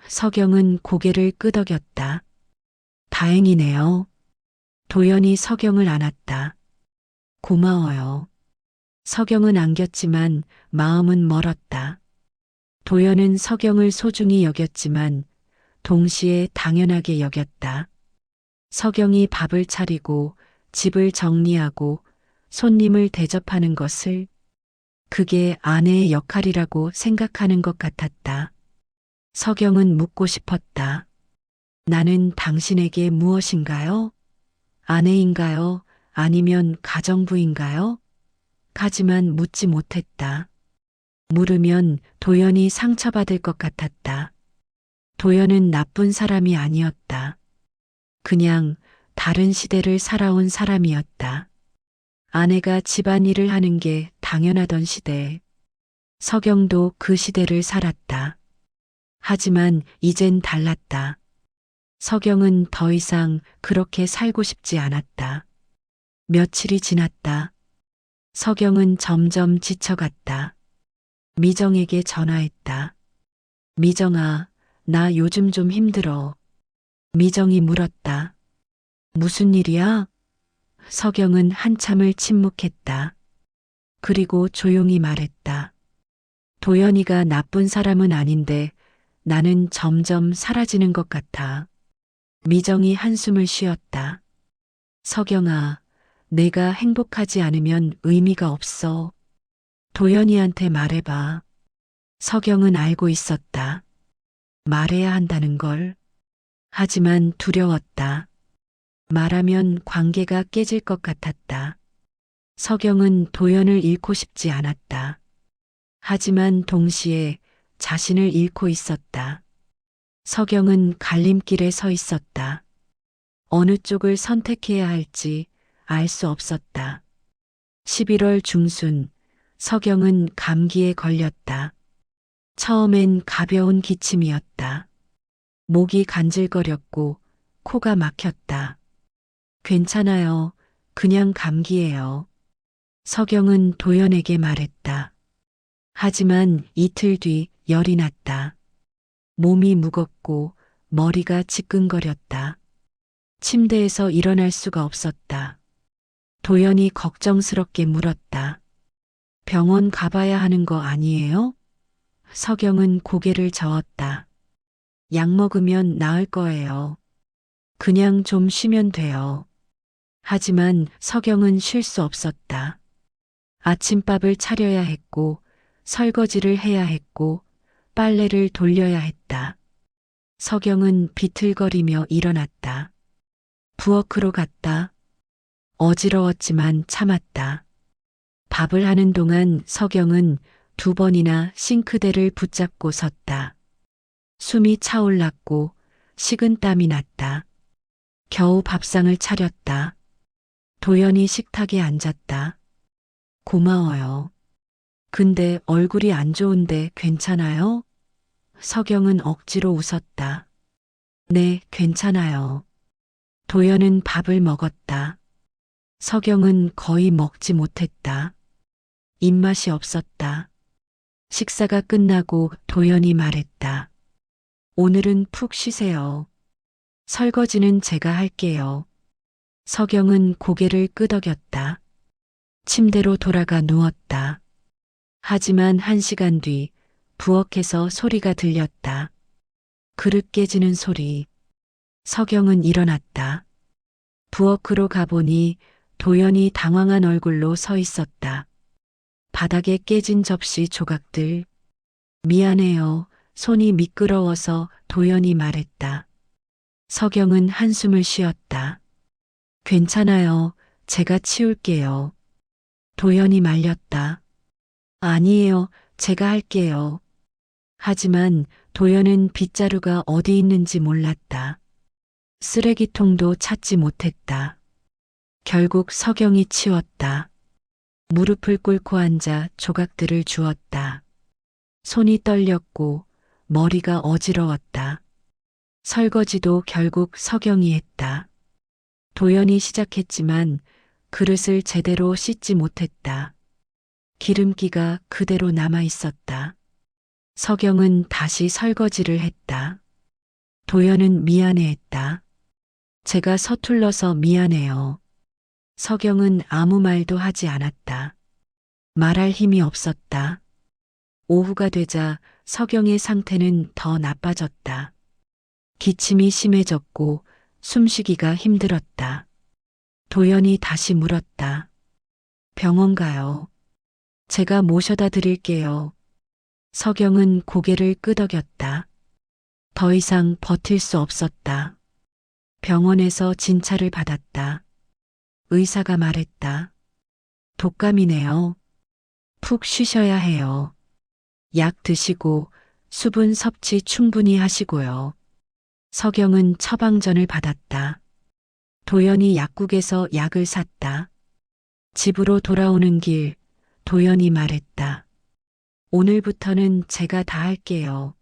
서경은 고개를 끄덕였다. 다행이네요. 도연이 서경을 안았다. 고마워요. 서경은 안겼지만 마음은 멀었다. 도연은 서경을 소중히 여겼지만 동시에 당연하게 여겼다. 서경이 밥을 차리고 집을 정리하고 손님을 대접하는 것을 그게 아내의 역할이라고 생각하는 것 같았다. 서경은 묻고 싶었다. 나는 당신에게 무엇인가요? 아내인가요? 아니면 가정부인가요? 하지만 묻지 못했다. 물으면 도연이 상처받을 것 같았다. 도연은 나쁜 사람이 아니었다. 그냥 다른 시대를 살아온 사람이었다. 아내가 집안일을 하는 게 당연하던 시대. 서경도 그 시대를 살았다. 하지만 이젠 달랐다. 서경은 더 이상 그렇게 살고 싶지 않았다. 며칠이 지났다. 서경은 점점 지쳐갔다. 미정에게 전화했다. 미정아, 나 요즘 좀 힘들어. 미정이 물었다. 무슨 일이야? 서경은 한참을 침묵했다. 그리고 조용히 말했다. 도연이가 나쁜 사람은 아닌데 나는 점점 사라지는 것 같아. 미정이 한숨을 쉬었다. 서경아, 내가 행복하지 않으면 의미가 없어. 도연이한테 말해봐. 서경은 알고 있었다. 말해야 한다는 걸. 하지만 두려웠다. 말하면 관계가 깨질 것 같았다. 서경은 도연을 잃고 싶지 않았다. 하지만 동시에 자신을 잃고 있었다. 서경은 갈림길에 서 있었다. 어느 쪽을 선택해야 할지 알 수 없었다. 11월 중순, 서경은 감기에 걸렸다. 처음엔 가벼운 기침이었다. 목이 간질거렸고 코가 막혔다. 괜찮아요. 그냥 감기예요. 서경은 도연에게 말했다. 하지만 이틀 뒤 열이 났다. 몸이 무겁고 머리가 지끈거렸다. 침대에서 일어날 수가 없었다. 도연이 걱정스럽게 물었다. 병원 가봐야 하는 거 아니에요? 서경은 고개를 저었다. 약 먹으면 나을 거예요. 그냥 좀 쉬면 돼요. 하지만 서경은 쉴 수 없었다. 아침밥을 차려야 했고, 설거지를 해야 했고, 빨래를 돌려야 했다. 서경은 비틀거리며 일어났다. 부엌으로 갔다. 어지러웠지만 참았다. 밥을 하는 동안 서경은 2번이나 싱크대를 붙잡고 섰다. 숨이 차올랐고 식은땀이 났다. 겨우 밥상을 차렸다. 도연이 식탁에 앉았다. 고마워요. 근데 얼굴이 안 좋은데 괜찮아요? 서경은 억지로 웃었다. 네, 괜찮아요. 도연은 밥을 먹었다. 서경은 거의 먹지 못했다. 입맛이 없었다. 식사가 끝나고 도연이 말했다. 오늘은 푹 쉬세요. 설거지는 제가 할게요. 서경은 고개를 끄덕였다. 침대로 돌아가 누웠다. 하지만 1시간 뒤 부엌에서 소리가 들렸다. 그릇 깨지는 소리. 서경은 일어났다. 부엌으로 가보니 도연이 당황한 얼굴로 서 있었다. 바닥에 깨진 접시 조각들. 미안해요. 손이 미끄러워서 도연이 말했다. 서경은 한숨을 쉬었다. 괜찮아요. 제가 치울게요. 도연이 말렸다. 아니에요. 제가 할게요. 하지만 도연은 빗자루가 어디 있는지 몰랐다. 쓰레기통도 찾지 못했다. 결국 서경이 치웠다. 무릎을 꿇고 앉아 조각들을 주웠다. 손이 떨렸고 머리가 어지러웠다. 설거지도 결국 서경이 했다. 도연이 시작했지만 그릇을 제대로 씻지 못했다. 기름기가 그대로 남아 있었다. 서경은 다시 설거지를 했다. 도연은 미안해했다. 제가 서툴러서 미안해요. 서경은 아무 말도 하지 않았다. 말할 힘이 없었다. 오후가 되자 서경의 상태는 더 나빠졌다. 기침이 심해졌고 숨쉬기가 힘들었다. 도연이 다시 물었다. 병원 가요. 제가 모셔다 드릴게요. 서경은 고개를 끄덕였다. 더 이상 버틸 수 없었다. 병원에서 진찰을 받았다. 의사가 말했다. 독감이네요. 푹 쉬셔야 해요. 약 드시고 수분 섭취 충분히 하시고요. 서경은 처방전을 받았다. 도연이 약국에서 약을 샀다. 집으로 돌아오는 길 도연이 말했다. 오늘부터는 제가 다 할게요.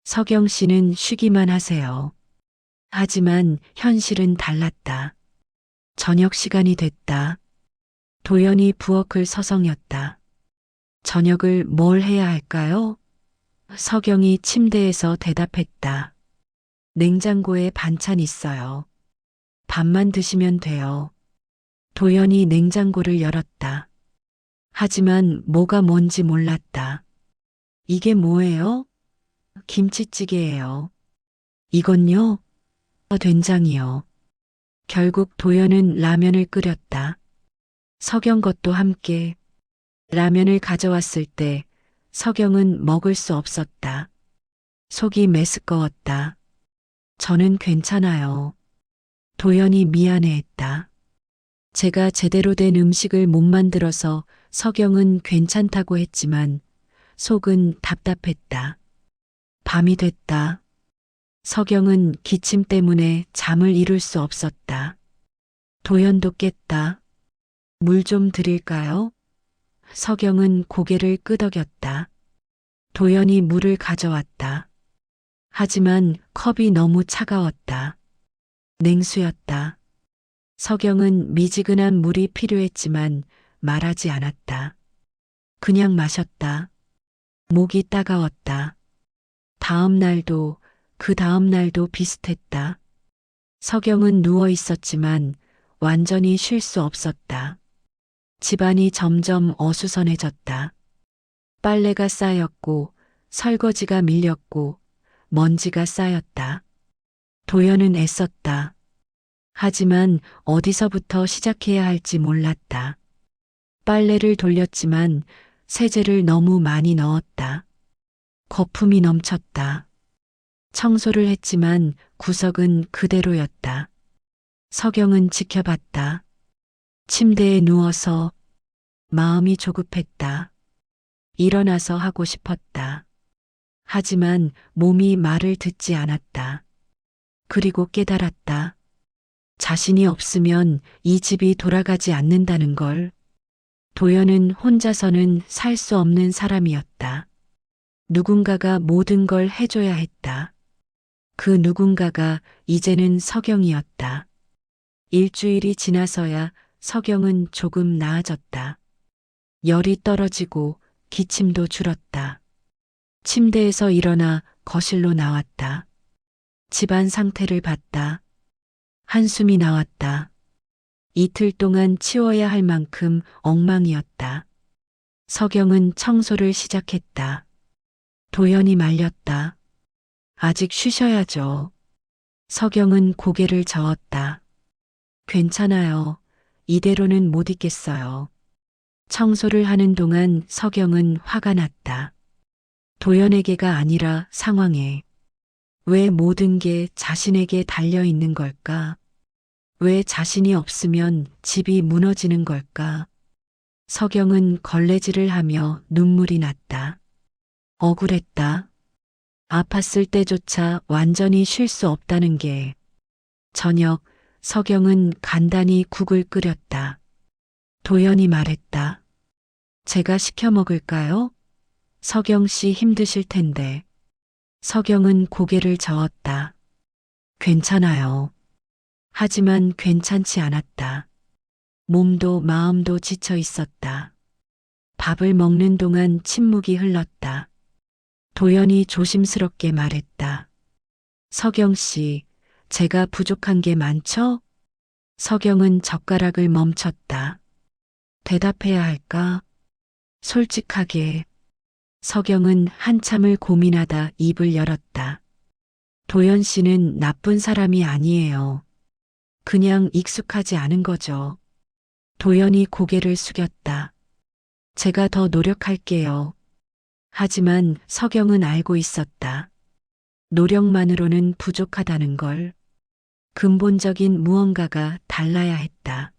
서경 씨는 쉬기만 하세요. 하지만 현실은 달랐다. 저녁 시간이 됐다. 도연이 부엌을 서성였다. 저녁을 뭘 해야 할까요? 서경이 침대에서 대답했다. 냉장고에 반찬 있어요. 밥만 드시면 돼요. 도연이 냉장고를 열었다. 하지만 뭐가 뭔지 몰랐다. 이게 뭐예요? 김치찌개예요. 이건요? 된장이요. 결국 도연은 라면을 끓였다. 서경 것도 함께. 라면을 가져왔을 때 서경은 먹을 수 없었다. 속이 메스꺼웠다. 저는 괜찮아요. 도연이 미안해했다. 제가 제대로 된 음식을 못 만들어서 서경은 괜찮다고 했지만 속은 답답했다. 밤이 됐다. 서경은 기침 때문에 잠을 이룰 수 없었다. 도연도 깼다. 물 좀 드릴까요? 서경은 고개를 끄덕였다. 도연이 물을 가져왔다. 하지만 컵이 너무 차가웠다. 냉수였다. 석영은 미지근한 물이 필요했지만 말하지 않았다. 그냥 마셨다. 목이 따가웠다. 다음 날도 그 다음 날도 비슷했다. 석영은 누워 있었지만 완전히 쉴 수 없었다. 집안이 점점 어수선해졌다. 빨래가 쌓였고 설거지가 밀렸고 먼지가 쌓였다. 도연은 애썼다. 하지만 어디서부터 시작해야 할지 몰랐다. 빨래를 돌렸지만 세제를 너무 많이 넣었다. 거품이 넘쳤다. 청소를 했지만 구석은 그대로였다. 석영은 지켜봤다. 침대에 누워서 마음이 조급했다. 일어나서 하고 싶었다. 하지만 몸이 말을 듣지 않았다. 그리고 깨달았다. 자신이 없으면 이 집이 돌아가지 않는다는 걸. 도연은 혼자서는 살 수 없는 사람이었다. 누군가가 모든 걸 해줘야 했다. 그 누군가가 이제는 석영이었다. 일주일이 지나서야 석영은 조금 나아졌다. 열이 떨어지고 기침도 줄었다. 침대에서 일어나 거실로 나왔다. 집안 상태를 봤다. 한숨이 나왔다. 이틀 동안 치워야 할 만큼 엉망이었다. 석영은 청소를 시작했다. 도연이 말렸다. 아직 쉬셔야죠. 석영은 고개를 저었다. 괜찮아요. 이대로는 못 있겠어요. 청소를 하는 동안 석영은 화가 났다. 도연에게가 아니라 상황에. 왜 모든 게 자신에게 달려 있는 걸까? 왜 자신이 없으면 집이 무너지는 걸까? 석영은 걸레질을 하며 눈물이 났다. 억울했다. 아팠을 때조차 완전히 쉴 수 없다는 게. 저녁 석영은 간단히 국을 끓였다. 도연이 말했다. 제가 시켜 먹을까요? 석영 씨 힘드실 텐데. 석영은 고개를 저었다. 괜찮아요. 하지만 괜찮지 않았다. 몸도 마음도 지쳐 있었다. 밥을 먹는 동안 침묵이 흘렀다. 도연이 조심스럽게 말했다. 석영 씨, 제가 부족한 게 많죠? 석영은 젓가락을 멈췄다. 대답해야 할까? 솔직하게. 석영은 한참을 고민하다 입을 열었다. 도연 씨는 나쁜 사람이 아니에요. 그냥 익숙하지 않은 거죠. 도연이 고개를 숙였다. 제가 더 노력할게요. 하지만 석영은 알고 있었다. 노력만으로는 부족하다는 걸. 근본적인 무언가가 달라야 했다.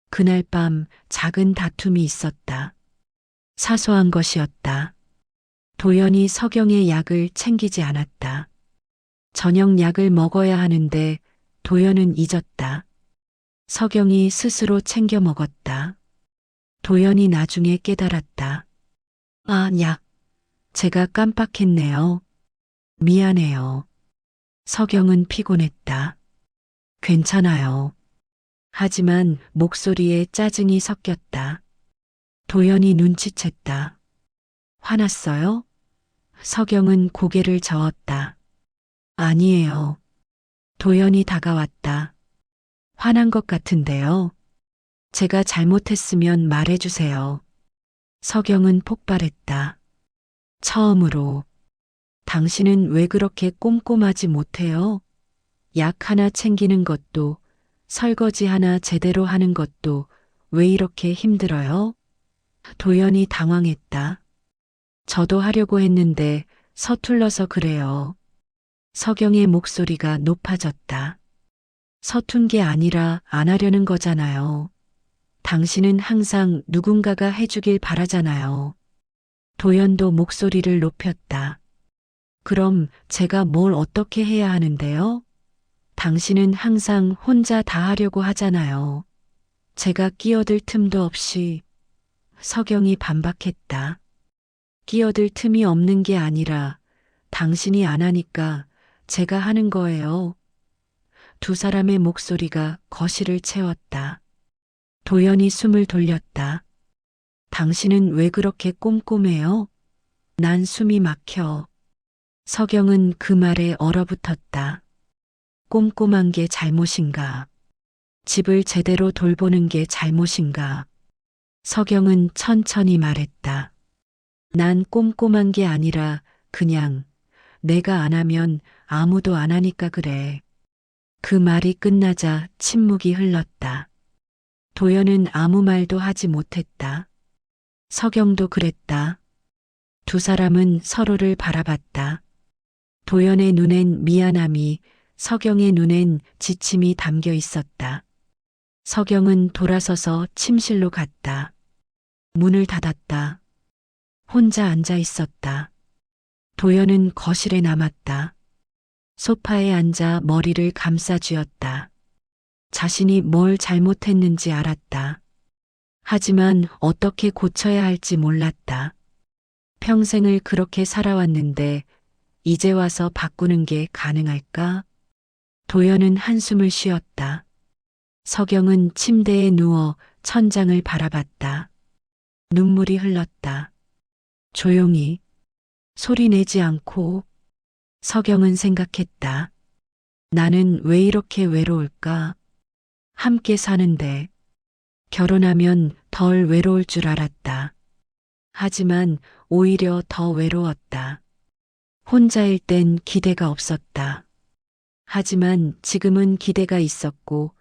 그날 밤 작은 다툼이 있었다. 사소한 것이었다. 도연이 석영의 약을 챙기지 않았다. 저녁 약을 먹어야 하는데 도연은 잊었다. 석영이 스스로 챙겨 먹었다. 도연이 나중에 깨달았다. 아, 약. 제가 깜빡했네요. 미안해요. 석영은 피곤했다. 괜찮아요. 하지만 목소리에 짜증이 섞였다. 도연이 눈치챘다. 화났어요? 석영은 고개를 저었다. 아니에요. 도연이 다가왔다. 화난 것 같은데요. 제가 잘못했으면 말해주세요. 석영은 폭발했다. 처음으로. 당신은 왜 그렇게 꼼꼼하지 못해요? 약 하나 챙기는 것도, 설거지 하나 제대로 하는 것도 왜 이렇게 힘들어요? 도연이 당황했다. 저도 하려고 했는데 서툴러서 그래요. 석영의 목소리가 높아졌다. 서툰 게 아니라 안 하려는 거잖아요. 당신은 항상 누군가가 해주길 바라잖아요. 도연도 목소리를 높였다. 그럼 제가 뭘 어떻게 해야 하는데요? 당신은 항상 혼자 다 하려고 하잖아요. 제가 끼어들 틈도 없이. 석영이 반박했다. 끼어들 틈이 없는 게 아니라 당신이 안 하니까 제가 하는 거예요. 두 사람의 목소리가 거실을 채웠다. 도연이 숨을 돌렸다. 당신은 왜 그렇게 꼼꼼해요? 난 숨이 막혀. 서경은 그 말에 얼어붙었다. 꼼꼼한 게 잘못인가? 집을 제대로 돌보는 게 잘못인가? 서경은 천천히 말했다. 난 꼼꼼한 게 아니라 그냥 내가 안 하면 아무도 안 하니까 그래. 그 말이 끝나자 침묵이 흘렀다. 도연은 아무 말도 하지 못했다. 서경도 그랬다. 두 사람은 서로를 바라봤다. 도연의 눈엔 미안함이, 서경의 눈엔 지침이 담겨 있었다. 서경은 돌아서서 침실로 갔다. 문을 닫았다. 혼자 앉아 있었다. 도연은 거실에 남았다. 소파에 앉아 머리를 감싸 쥐었다. 자신이 뭘 잘못했는지 알았다. 하지만 어떻게 고쳐야 할지 몰랐다. 평생을 그렇게 살아왔는데 이제 와서 바꾸는 게 가능할까? 도연은 한숨을 쉬었다. 서경은 침대에 누워 천장을 바라봤다. 눈물이 흘렀다. 조용히, 소리 내지 않고. 서경은 생각했다. 나는 왜 이렇게 외로울까? 함께 사는데 결혼하면 덜 외로울 줄 알았다. 하지만 오히려 더 외로웠다. 혼자일 땐 기대가 없었다. 하지만 지금은 기대가 있었고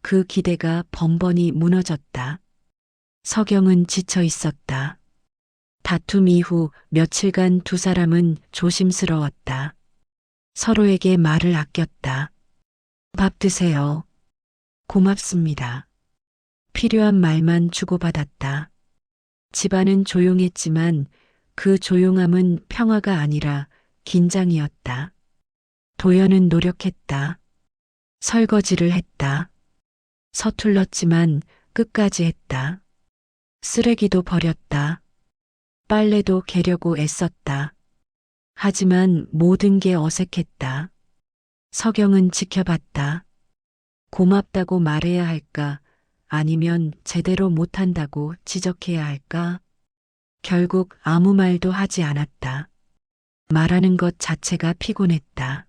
그 기대가 번번이 무너졌다. 서경은 지쳐 있었다. 다툼 이후 며칠간 두 사람은 조심스러웠다. 서로에게 말을 아꼈다. 밥 드세요. 고맙습니다. 필요한 말만 주고받았다. 집안은 조용했지만 그 조용함은 평화가 아니라 긴장이었다. 도연은 노력했다. 설거지를 했다. 서툴렀지만 끝까지 했다. 쓰레기도 버렸다. 빨래도 개려고 애썼다. 하지만 모든 게 어색했다. 서경은 지켜봤다. 고맙다고 말해야 할까? 아니면 제대로 못한다고 지적해야 할까? 결국 아무 말도 하지 않았다. 말하는 것 자체가 피곤했다.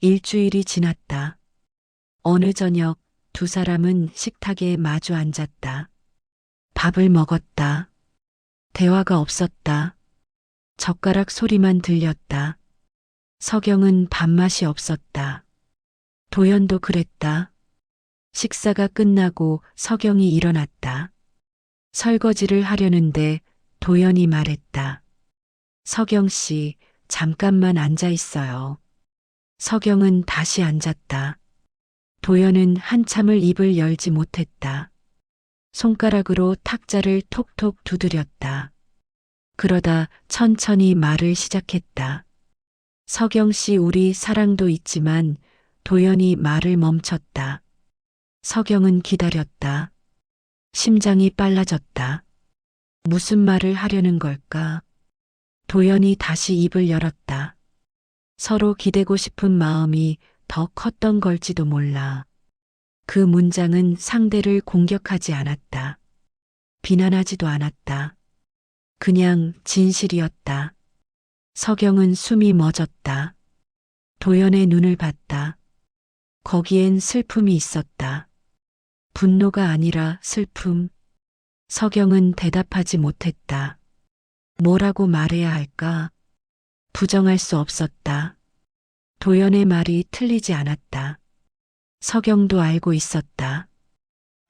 일주일이 지났다. 어느 저녁 두 사람은 식탁에 마주 앉았다. 밥을 먹었다. 대화가 없었다. 젓가락 소리만 들렸다. 서경은 밥맛이 없었다. 도연도 그랬다. 식사가 끝나고 서경이 일어났다. 설거지를 하려는데 도연이 말했다. 서경 씨, 잠깐만 앉아 있어요. 서경은 다시 앉았다. 도연은 한참을 입을 열지 못했다. 손가락으로 탁자를 톡톡 두드렸다. 그러다 천천히 말을 시작했다. 서경 씨, 우리 사랑도 있지만. 도연이 말을 멈췄다. 서경은 기다렸다. 심장이 빨라졌다. 무슨 말을 하려는 걸까? 도연이 다시 입을 열었다. 서로 기대고 싶은 마음이 더 컸던 걸지도 몰라. 그 문장은 상대를 공격하지 않았다. 비난하지도 않았다. 그냥 진실이었다. 서경은 숨이 멎었다. 도연의 눈을 봤다. 거기엔 슬픔이 있었다. 분노가 아니라 슬픔. 서경은 대답하지 못했다. 뭐라고 말해야 할까? 부정할 수 없었다. 도연의 말이 틀리지 않았다. 서경도 알고 있었다.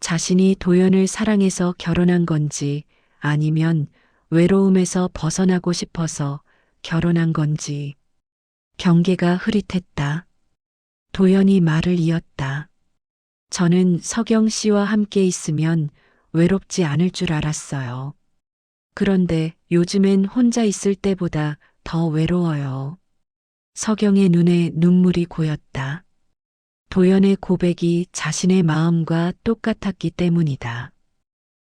자신이 도연을 사랑해서 결혼한 건지 아니면 외로움에서 벗어나고 싶어서 결혼한 건지. 경계가 흐릿했다. 도연이 말을 이었다. 저는 서경 씨와 함께 있으면 외롭지 않을 줄 알았어요. 그런데 요즘엔 혼자 있을 때보다 더 외로워요. 서경의 눈에 눈물이 고였다. 도연의 고백이 자신의 마음과 똑같았기 때문이다.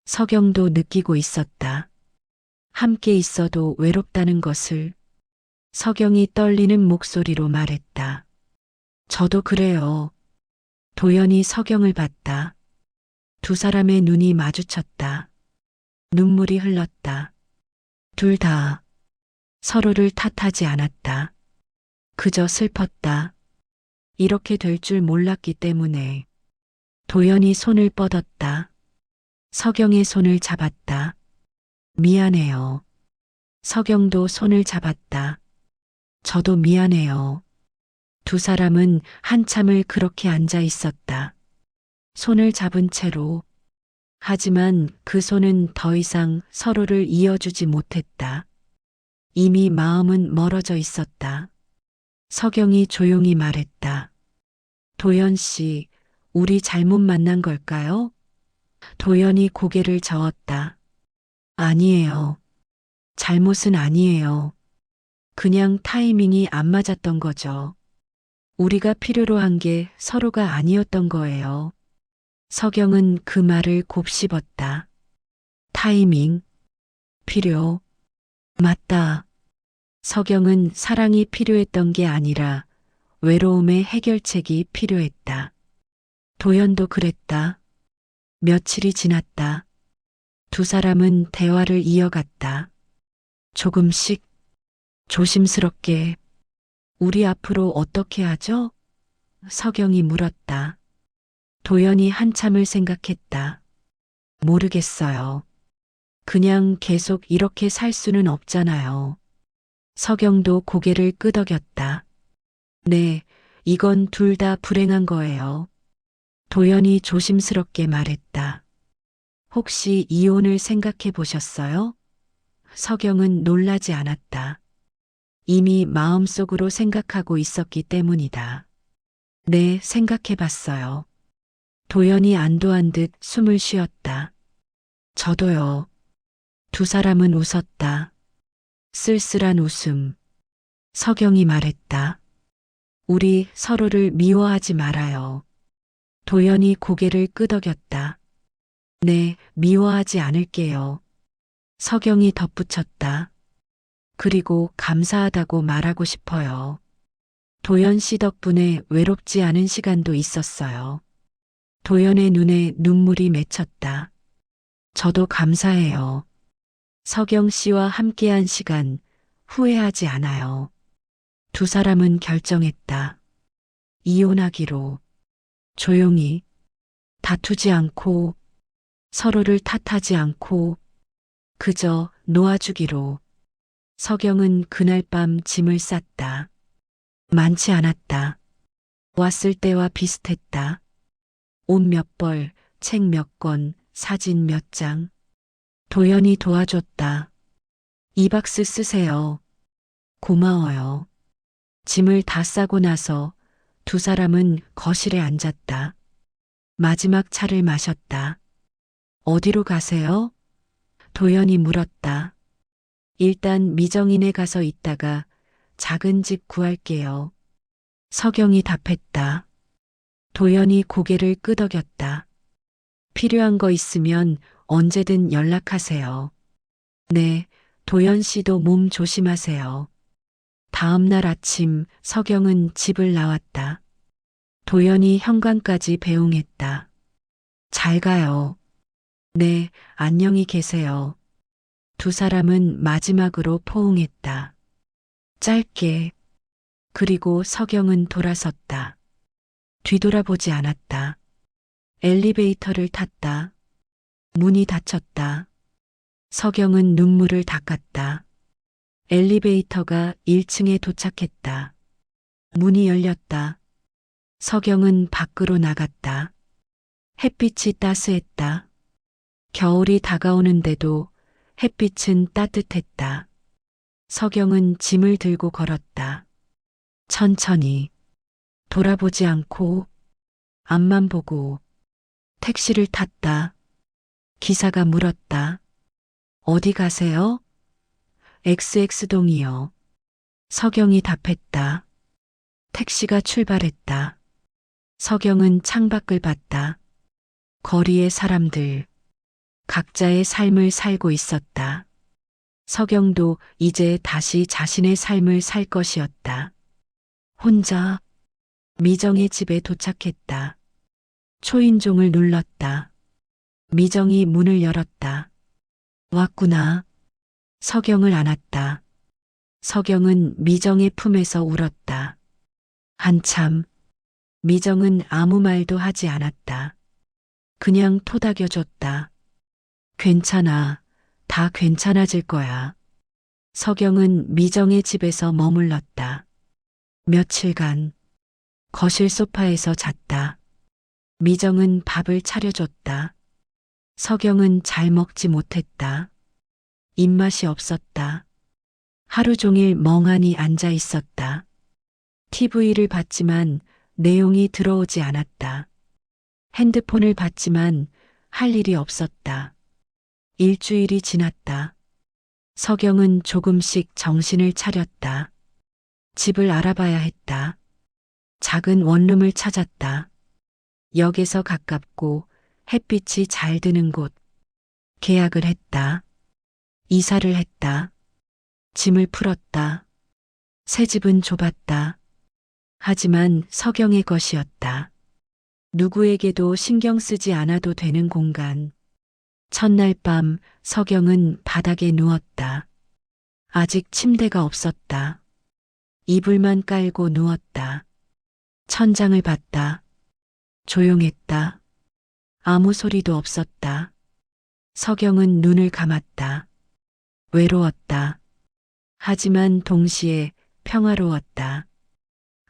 서경도 느끼고 있었다. 함께 있어도 외롭다는 것을. 서경이 떨리는 목소리로 말했다. 저도 그래요. 도연이 서경을 봤다. 두 사람의 눈이 마주쳤다. 눈물이 흘렀다. 둘 다 서로를 탓하지 않았다. 그저 슬펐다. 이렇게 될 줄 몰랐기 때문에. 도연이 손을 뻗었다. 서경의 손을 잡았다. 미안해요. 서경도 손을 잡았다. 저도 미안해요. 두 사람은 한참을 그렇게 앉아 있었다. 손을 잡은 채로. 하지만 그 손은 더 이상 서로를 이어주지 못했다. 이미 마음은 멀어져 있었다. 서경이 조용히 말했다. 도연 씨, 우리 잘못 만난 걸까요? 도연이 고개를 저었다. 아니에요. 잘못은 아니에요. 그냥 타이밍이 안 맞았던 거죠. 우리가 필요로 한 게 서로가 아니었던 거예요. 서경은 그 말을 곱씹었다. 타이밍, 필요, 맞다. 서경은 사랑이 필요했던 게 아니라 외로움의 해결책이 필요했다. 도연도 그랬다. 며칠이 지났다. 두 사람은 대화를 이어갔다. 조금씩, 조심스럽게. 우리 앞으로 어떻게 하죠? 서경이 물었다. 도연이 한참을 생각했다. 모르겠어요. 그냥 계속 이렇게 살 수는 없잖아요. 서경도 고개를 끄덕였다. 네, 이건 둘 다 불행한 거예요. 도연이 조심스럽게 말했다. 혹시 이혼을 생각해 보셨어요? 서경은 놀라지 않았다. 이미 마음속으로 생각하고 있었기 때문이다. 네, 생각해 봤어요. 도연이 안도한 듯 숨을 쉬었다. 저도요. 두 사람은 웃었다. 쓸쓸한 웃음. 서경이 말했다. 우리 서로를 미워하지 말아요. 도연이 고개를 끄덕였다. 네, 미워하지 않을게요. 서경이 덧붙였다. 그리고 감사하다고 말하고 싶어요. 도연 씨 덕분에 외롭지 않은 시간도 있었어요. 도연의 눈에 눈물이 맺혔다. 저도 감사해요. 서경 씨와 함께한 시간 후회하지 않아요. 두 사람은 결정했다. 이혼하기로. 조용히. 다투지 않고 서로를 탓하지 않고 그저 놓아주기로. 서경은 그날 밤 짐을 쌌다. 많지 않았다. 왔을 때와 비슷했다. 옷 몇 벌, 책 몇 권, 사진 몇 장. 도연이 도와줬다. 이 박스 쓰세요. 고마워요. 짐을 다 싸고 나서 두 사람은 거실에 앉았다. 마지막 차를 마셨다. 어디로 가세요? 도연이 물었다. 일단 미정인에 가서 있다가 작은 집 구할게요. 서경이 답했다. 도연이 고개를 끄덕였다. 필요한 거 있으면 언제든 연락하세요. 네, 도연 씨도 몸 조심하세요. 다음 날 아침 서경은 집을 나왔다. 도연이 현관까지 배웅했다. 잘 가요. 네, 안녕히 계세요. 두 사람은 마지막으로 포옹했다. 짧게. 그리고 서경은 돌아섰다. 뒤돌아보지 않았다. 엘리베이터를 탔다. 문이 닫혔다. 서경은 눈물을 닦았다. 엘리베이터가 1층에 도착했다. 문이 열렸다. 서경은 밖으로 나갔다. 햇빛이 따스했다. 겨울이 다가오는데도 햇빛은 따뜻했다. 서경은 짐을 들고 걸었다. 천천히. 돌아보지 않고 앞만 보고 택시를 탔다. 기사가 물었다. 어디 가세요? XX동이요. 서경이 답했다. 택시가 출발했다. 서경은 창밖을 봤다. 거리의 사람들, 각자의 삶을 살고 있었다. 서경도 이제 다시 자신의 삶을 살 것이었다. 혼자 미정의 집에 도착했다. 초인종을 눌렀다. 미정이 문을 열었다. 왔구나. 서경을 안았다. 서경은 미정의 품에서 울었다. 한참 미정은 아무 말도 하지 않았다. 그냥 토닥여줬다. 괜찮아. 다 괜찮아질 거야. 서경은 미정의 집에서 머물렀다. 며칠간 거실 소파에서 잤다. 미정은 밥을 차려줬다. 서경은 잘 먹지 못했다. 입맛이 없었다. 하루 종일 멍하니 앉아 있었다. TV를 봤지만 내용이 들어오지 않았다. 핸드폰을 봤지만 할 일이 없었다. 일주일이 지났다. 서경은 조금씩 정신을 차렸다. 집을 알아봐야 했다. 작은 원룸을 찾았다. 역에서 가깝고 햇빛이 잘 드는 곳. 계약을 했다. 이사를 했다. 짐을 풀었다. 새 집은 좁았다. 하지만 서경의 것이었다. 누구에게도 신경 쓰지 않아도 되는 공간. 첫날 밤 서경은 바닥에 누웠다. 아직 침대가 없었다. 이불만 깔고 누웠다. 천장을 봤다. 조용했다. 아무 소리도 없었다. 서경은 눈을 감았다. 외로웠다. 하지만 동시에 평화로웠다.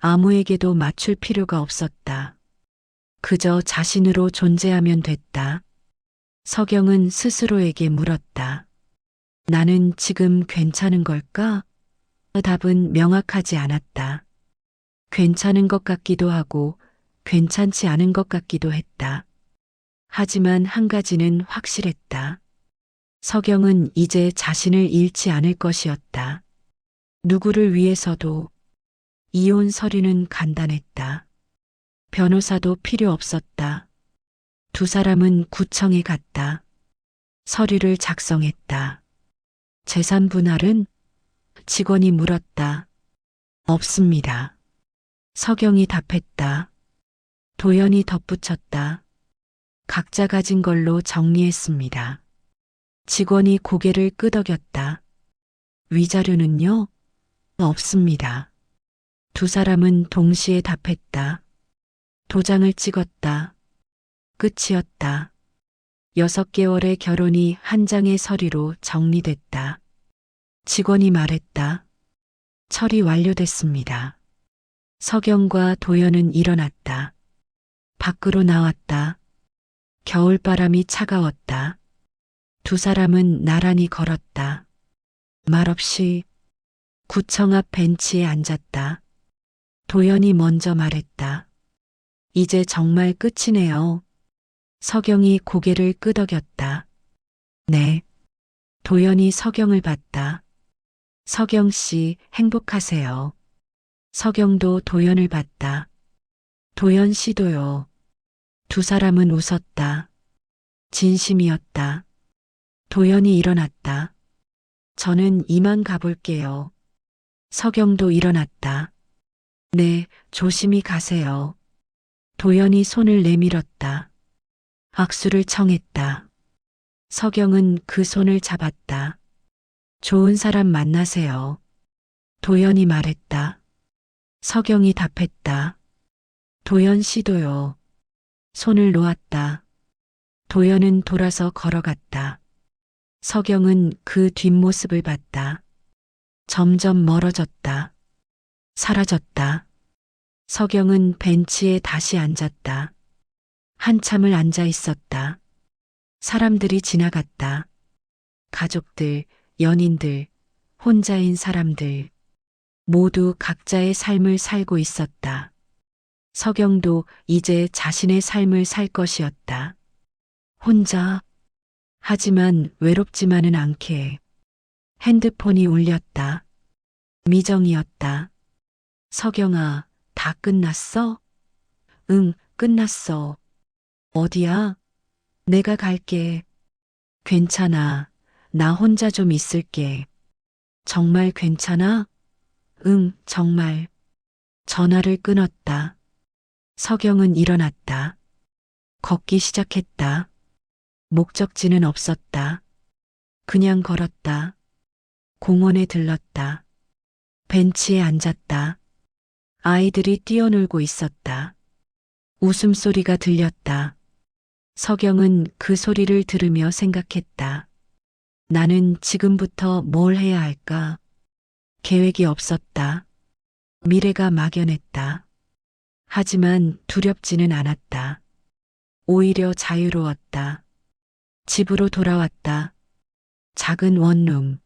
아무에게도 맞출 필요가 없었다. 그저 자신으로 존재하면 됐다. 서경은 스스로에게 물었다. 나는 지금 괜찮은 걸까? 답은 명확하지 않았다. 괜찮은 것 같기도 하고 괜찮지 않은 것 같기도 했다. 하지만 한 가지는 확실했다. 서경은 이제 자신을 잃지 않을 것이었다. 누구를 위해서도. 이혼 서류는 간단했다. 변호사도 필요 없었다. 두 사람은 구청에 갔다. 서류를 작성했다. 재산 분할은? 직원이 물었다. 없습니다. 서경이 답했다. 도연이 덧붙였다. 각자 가진 걸로 정리했습니다. 직원이 고개를 끄덕였다. 위자료는요? 없습니다. 두 사람은 동시에 답했다. 도장을 찍었다. 끝이었다. 6개월의 결혼이 한 장의 서류로 정리됐다. 직원이 말했다. 처리 완료됐습니다. 서경과 도연은 일어났다. 밖으로 나왔다. 겨울바람이 차가웠다. 두 사람은 나란히 걸었다. 말없이 구청 앞 벤치에 앉았다. 도연이 먼저 말했다. 이제 정말 끝이네요. 서경이 고개를 끄덕였다. 네. 도연이 서경을 봤다. 서경 씨 행복하세요. 서경도 도연을 봤다. 도연 씨도요. 두 사람은 웃었다. 진심이었다. 도연이 일어났다. 저는 이만 가볼게요. 서경도 일어났다. 네, 조심히 가세요. 도연이 손을 내밀었다. 악수를 청했다. 서경은 그 손을 잡았다. 좋은 사람 만나세요. 도연이 말했다. 서경이 답했다. 도연 씨도요. 손을 놓았다. 도연은 돌아서 걸어갔다. 서경은 그 뒷모습을 봤다. 점점 멀어졌다. 사라졌다. 서경은 벤치에 다시 앉았다. 한참을 앉아 있었다. 사람들이 지나갔다. 가족들, 연인들, 혼자인 사람들. 모두 각자의 삶을 살고 있었다. 서경도 이제 자신의 삶을 살 것이었다. 혼자. 하지만 외롭지만은 않게. 핸드폰이 울렸다. 미정이었다. 서경아, 다 끝났어? 응, 끝났어. 어디야? 내가 갈게. 괜찮아. 나 혼자 좀 있을게. 정말 괜찮아? 응, 정말. 전화를 끊었다. 서경은 일어났다. 걷기 시작했다. 목적지는 없었다. 그냥 걸었다. 공원에 들렀다. 벤치에 앉았다. 아이들이 뛰어놀고 있었다. 웃음소리가 들렸다. 서경은 그 소리를 들으며 생각했다. 나는 지금부터 뭘 해야 할까? 계획이 없었다. 미래가 막연했다. 하지만 두렵지는 않았다. 오히려 자유로웠다. 집으로 돌아왔다. 작은 원룸.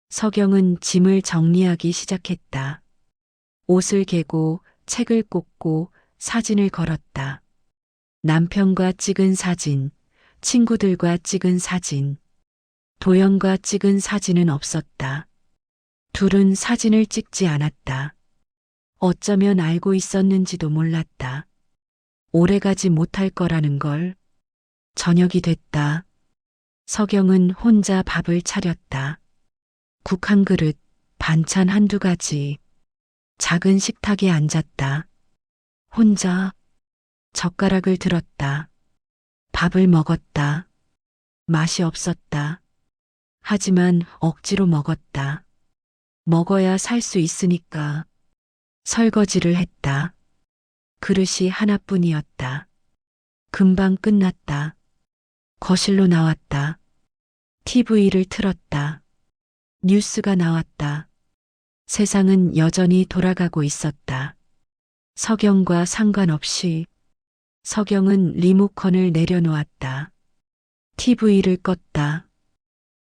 서경은 짐을 정리하기 시작했다. 옷을 개고 책을 꽂고 사진을 걸었다. 남편과 찍은 사진, 친구들과 찍은 사진, 도연과 찍은 사진은 없었다. 둘은 사진을 찍지 않았다. 어쩌면 알고 있었는지도 몰랐다. 오래가지 못할 거라는 걸. 저녁이 됐다. 서경은 혼자 밥을 차렸다. 국 한 그릇, 반찬 한두 가지. 작은 식탁에 앉았다. 혼자 젓가락을 들었다. 밥을 먹었다. 맛이 없었다. 하지만 억지로 먹었다. 먹어야 살 수 있으니까. 설거지를 했다. 그릇이 하나뿐이었다. 금방 끝났다. 거실로 나왔다. TV를 틀었다. 뉴스가 나왔다. 세상은 여전히 돌아가고 있었다. 서경과 상관없이. 서경은 리모컨을 내려놓았다. TV를 껐다.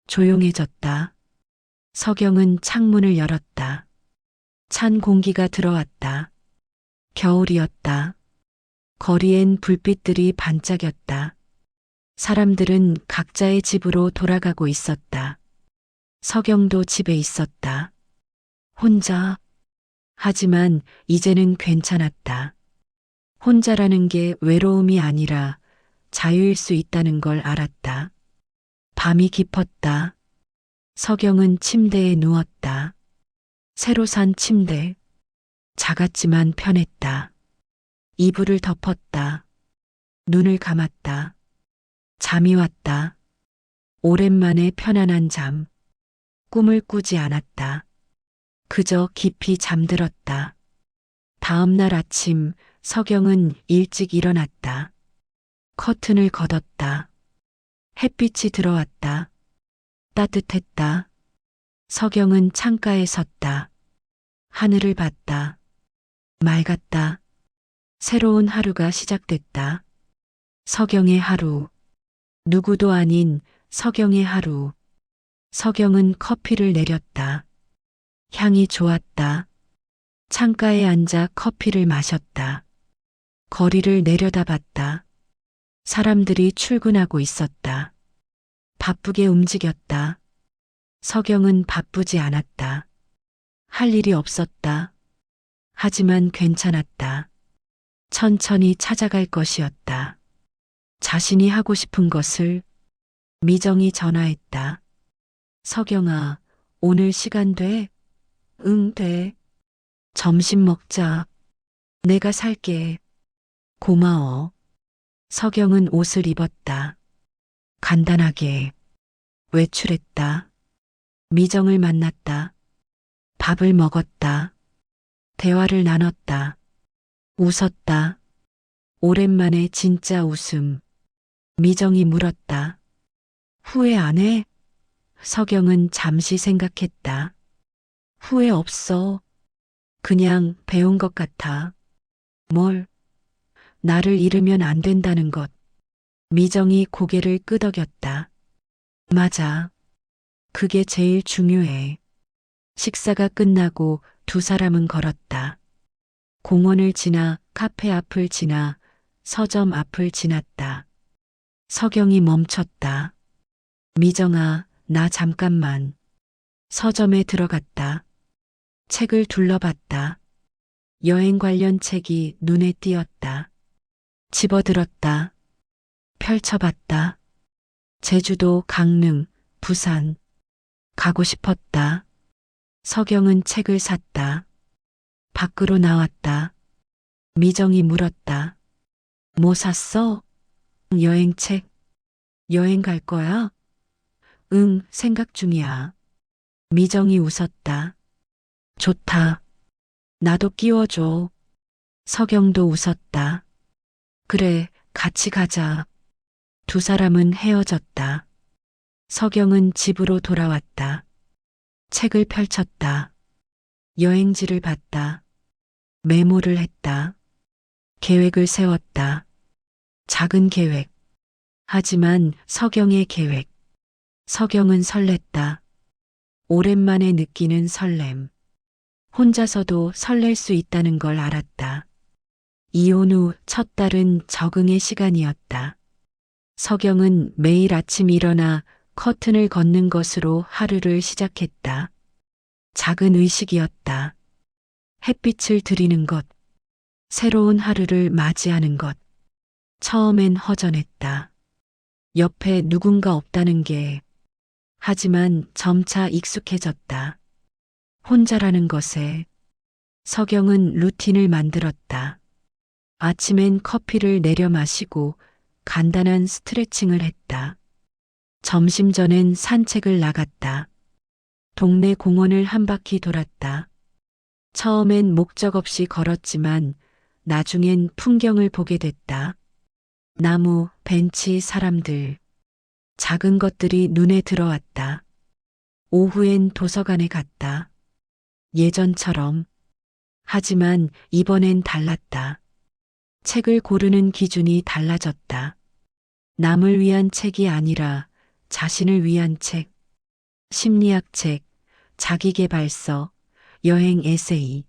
조용해졌다. 서경은 창문을 열었다. 찬 공기가 들어왔다. 겨울이었다. 거리엔 불빛들이 반짝였다. 사람들은 각자의 집으로 돌아가고 있었다. 서경도 집에 있었다. 혼자. 하지만 이제는 괜찮았다. 혼자라는 게 외로움이 아니라 자유일 수 있다는 걸 알았다. 밤이 깊었다. 서경은 침대에 누웠다. 새로 산 침대. 작았지만 편했다. 이불을 덮었다. 눈을 감았다. 잠이 왔다. 오랜만에 편안한 잠. 꿈을 꾸지 않았다. 그저 깊이 잠들었다. 다음 날 아침 서경은 일찍 일어났다. 커튼을 걷었다. 햇빛이 들어왔다. 따뜻했다. 서경은 창가에 섰다. 하늘을 봤다. 맑았다. 새로운 하루가 시작됐다. 서경의 하루. 누구도 아닌 서경의 하루. 서경은 커피를 내렸다. 향이 좋았다. 창가에 앉아 커피를 마셨다. 거리를 내려다봤다. 사람들이 출근하고 있었다. 바쁘게 움직였다. 서경은 바쁘지 않았다. 할 일이 없었다. 하지만 괜찮았다. 천천히 찾아갈 것이었다. 자신이 하고 싶은 것을. 미정이 전화했다. 서경아, 오늘 시간 돼? 응, 돼. 점심 먹자. 내가 살게. 고마워. 서경은 옷을 입었다. 간단하게. 외출했다. 미정을 만났다. 밥을 먹었다. 대화를 나눴다. 웃었다. 오랜만에 진짜 웃음. 미정이 물었다. 후회 안 해? 서경은 잠시 생각했다. 후회 없어. 그냥 배운 것 같아. 뭘? 나를 잃으면 안 된다는 것. 미정이 고개를 끄덕였다. 맞아. 그게 제일 중요해. 식사가 끝나고 두 사람은 걸었다. 공원을 지나 카페 앞을 지나 서점 앞을 지났다. 서경이 멈췄다. 미정아, 나 잠깐만. 서점에 들어갔다. 책을 둘러봤다. 여행 관련 책이 눈에 띄었다. 집어들었다. 펼쳐봤다. 제주도, 강릉, 부산. 가고 싶었다. 서경은 책을 샀다. 밖으로 나왔다. 미정이 물었다. 뭐 샀어? 여행책. 여행 갈 거야? 응, 생각 중이야. 미정이 웃었다. 좋다. 나도 끼워줘. 서경도 웃었다. 그래, 같이 가자. 두 사람은 헤어졌다. 서경은 집으로 돌아왔다. 책을 펼쳤다. 여행지를 봤다. 메모를 했다. 계획을 세웠다. 작은 계획. 하지만 서경의 계획. 서경은 설렜다. 오랜만에 느끼는 설렘. 혼자서도 설렐 수 있다는 걸 알았다. 이혼 후 첫 달은 적응의 시간이었다. 서경은 매일 아침 일어나 커튼을 걷는 것으로 하루를 시작했다. 작은 의식이었다. 햇빛을 들이는 것, 새로운 하루를 맞이하는 것. 처음엔 허전했다. 옆에 누군가 없다는 게. 하지만 점차 익숙해졌다. 혼자라는 것에. 서경은 루틴을 만들었다. 아침엔 커피를 내려 마시고 간단한 스트레칭을 했다. 점심 전엔 산책을 나갔다. 동네 공원을 한 바퀴 돌았다. 처음엔 목적 없이 걸었지만 나중엔 풍경을 보게 됐다. 나무, 벤치, 사람들. 작은 것들이 눈에 들어왔다. 오후엔 도서관에 갔다. 예전처럼. 하지만 이번엔 달랐다. 책을 고르는 기준이 달라졌다. 남을 위한 책이 아니라 자신을 위한 책. 심리학 책, 자기계발서, 여행 에세이.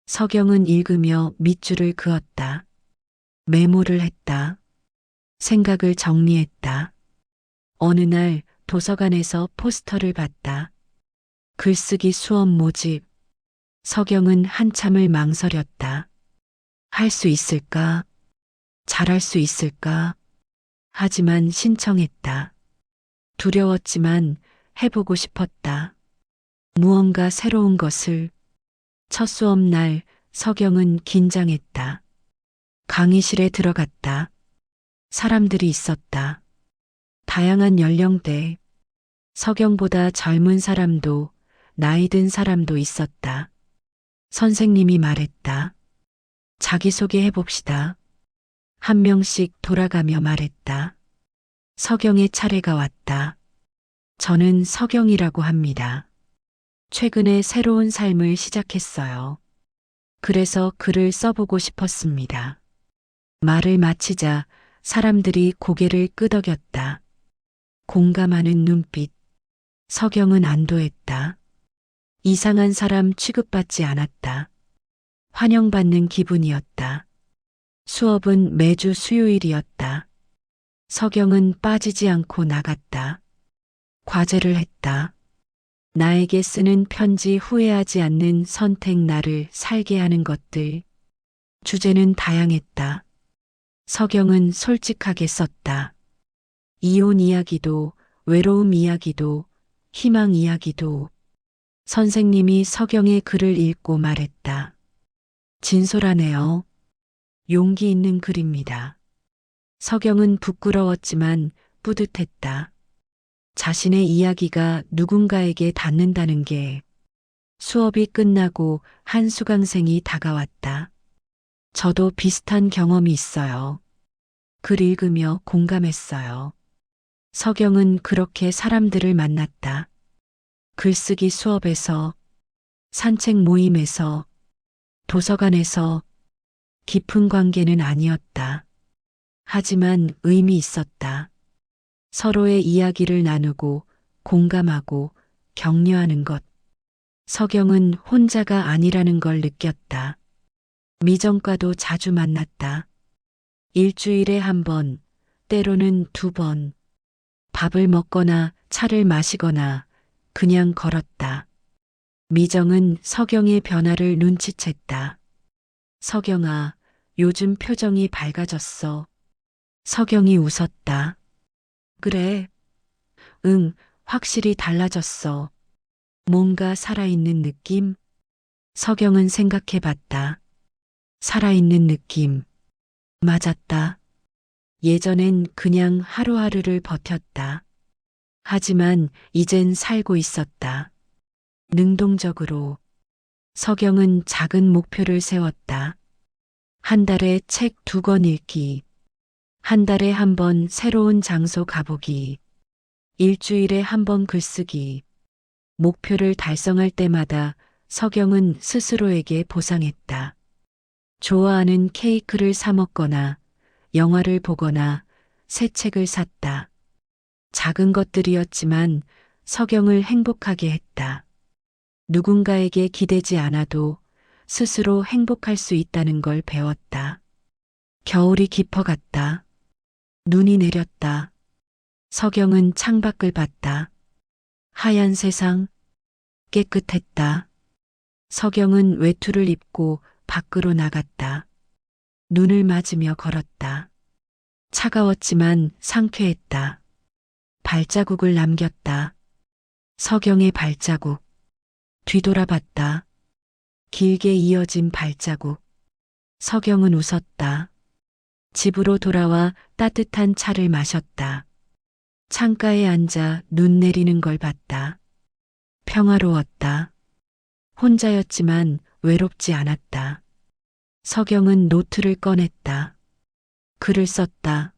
서경은 읽으며 밑줄을 그었다. 메모를 했다. 생각을 정리했다. 어느 날 도서관에서 포스터를 봤다. 글쓰기 수업 모집. 서경은 한참을 망설였다. 할 수 있을까? 잘할 수 있을까? 하지만 신청했다. 두려웠지만 해보고 싶었다. 무언가 새로운 것을. 첫 수업 날 서경은 긴장했다. 강의실에 들어갔다. 사람들이 있었다. 다양한 연령대. 서경보다 젊은 사람도 나이 든 사람도 있었다. 선생님이 말했다. 자기소개 해봅시다. 한 명씩 돌아가며 말했다. 서경의 차례가 왔다. 저는 서경이라고 합니다. 최근에 새로운 삶을 시작했어요. 그래서 글을 써보고 싶었습니다. 말을 마치자 사람들이 고개를 끄덕였다. 공감하는 눈빛. 서경은 안도했다. 이상한 사람 취급받지 않았다. 환영받는 기분이었다. 수업은 매주 수요일이었다. 서경은 빠지지 않고 나갔다. 과제를 했다. 나에게 쓰는 편지 후회하지 않는 선택 나를 살게 하는 것들. 주제는 다양했다. 서경은 솔직하게 썼다. 이혼 이야기도, 외로움 이야기도, 희망 이야기도. 선생님이 서경의 글을 읽고 말했다. 진솔하네요. 용기 있는 글입니다. 서경은 부끄러웠지만 뿌듯했다. 자신의 이야기가 누군가에게 닿는다는 게. 수업이 끝나고 한 수강생이 다가왔다. 저도 비슷한 경험이 있어요. 글 읽으며 공감했어요. 서경은 그렇게 사람들을 만났다. 글쓰기 수업에서, 산책 모임에서, 도서관에서. 깊은 관계는 아니었다. 하지만 의미 있었다. 서로의 이야기를 나누고 공감하고 격려하는 것. 서경은 혼자가 아니라는 걸 느꼈다. 미정과도 자주 만났다. 일주일에 한 번, 때로는 두 번. 밥을 먹거나 차를 마시거나 그냥 걸었다. 미정은 서경의 변화를 눈치챘다. 서경아, 요즘 표정이 밝아졌어. 서경이 웃었다. 그래. 응, 확실히 달라졌어. 뭔가 살아있는 느낌? 서경은 생각해 봤다. 살아있는 느낌. 맞았다. 예전엔 그냥 하루하루를 버텼다. 하지만 이젠 살고 있었다. 능동적으로. 서경은 작은 목표를 세웠다. 한 달에 책 2권 읽기. 한 달에 한 번 새로운 장소 가보기. 일주일에 한 번 글쓰기. 목표를 달성할 때마다 서경은 스스로에게 보상했다. 좋아하는 케이크를 사 먹거나 영화를 보거나 새 책을 샀다. 작은 것들이었지만 서경을 행복하게 했다. 누군가에게 기대지 않아도 스스로 행복할 수 있다는 걸 배웠다. 겨울이 깊어갔다. 눈이 내렸다. 서경은 창밖을 봤다. 하얀 세상, 깨끗했다. 서경은 외투를 입고 밖으로 나갔다. 눈을 맞으며 걸었다. 차가웠지만 상쾌했다. 발자국을 남겼다. 서경의 발자국. 뒤돌아봤다. 길게 이어진 발자국. 서경은 웃었다. 집으로 돌아와 따뜻한 차를 마셨다. 창가에 앉아 눈 내리는 걸 봤다. 평화로웠다. 혼자였지만 외롭지 않았다. 서경은 노트를 꺼냈다. 글을 썼다.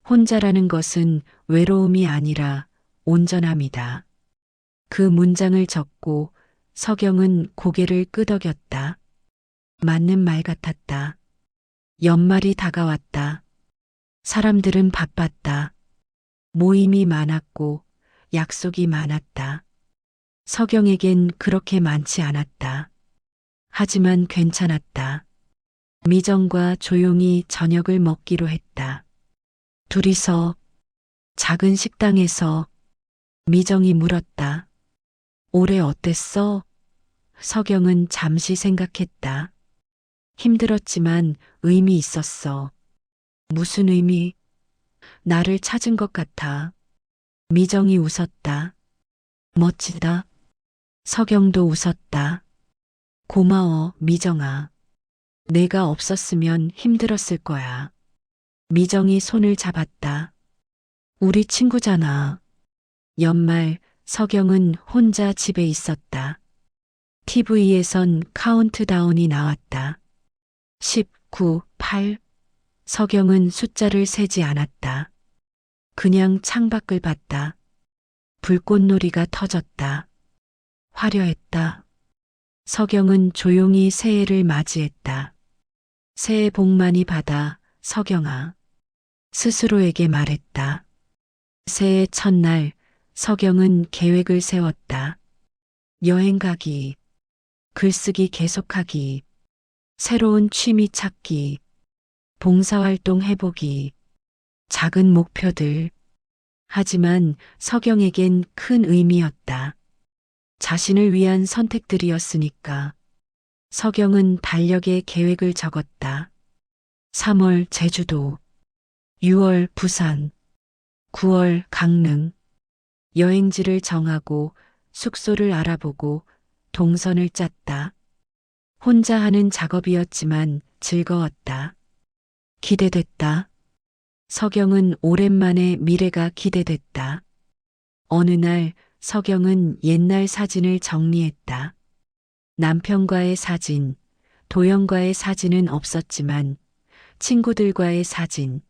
혼자라는 것은 외로움이 아니라 온전함이다. 그 문장을 적고 서경은 고개를 끄덕였다. 맞는 말 같았다. 연말이 다가왔다. 사람들은 바빴다. 모임이 많았고 약속이 많았다. 서경에겐 그렇게 많지 않았다. 하지만 괜찮았다. 미정과 조용히 저녁을 먹기로 했다. 둘이서 작은 식당에서 미정이 물었다. 올해 어땠어? 서경은 잠시 생각했다. 힘들었지만 의미 있었어. 무슨 의미? 나를 찾은 것 같아. 미정이 웃었다. 멋지다. 서경도 웃었다. 고마워, 미정아. 내가 없었으면 힘들었을 거야. 미정이 손을 잡았다. 우리 친구잖아. 연말 서경은 혼자 집에 있었다. TV에선 카운트다운이 나왔다. 19, 8. 서경은 숫자를 세지 않았다. 그냥 창밖을 봤다. 불꽃놀이가 터졌다. 화려했다. 서경은 조용히 새해를 맞이했다. 새해 복 많이 받아, 서경아. 스스로에게 말했다. 새해 첫날 서경은 계획을 세웠다. 여행 가기, 글쓰기 계속하기, 새로운 취미 찾기, 봉사활동 해보기, 작은 목표들. 하지만 서경에겐 큰 의미였다. 자신을 위한 선택들이었으니까. 서경은 달력에 계획을 적었다. 3월 제주도, 6월 부산, 9월 강릉. 여행지를 정하고 숙소를 알아보고 동선을 짰다. 혼자 하는 작업이었지만 즐거웠다. 기대됐다. 서경은 오랜만에 미래가 기대됐다. 어느 날 서경은 옛날 사진을 정리했다. 남편과의 사진, 도영과의 사진은 없었지만 친구들과의 사진,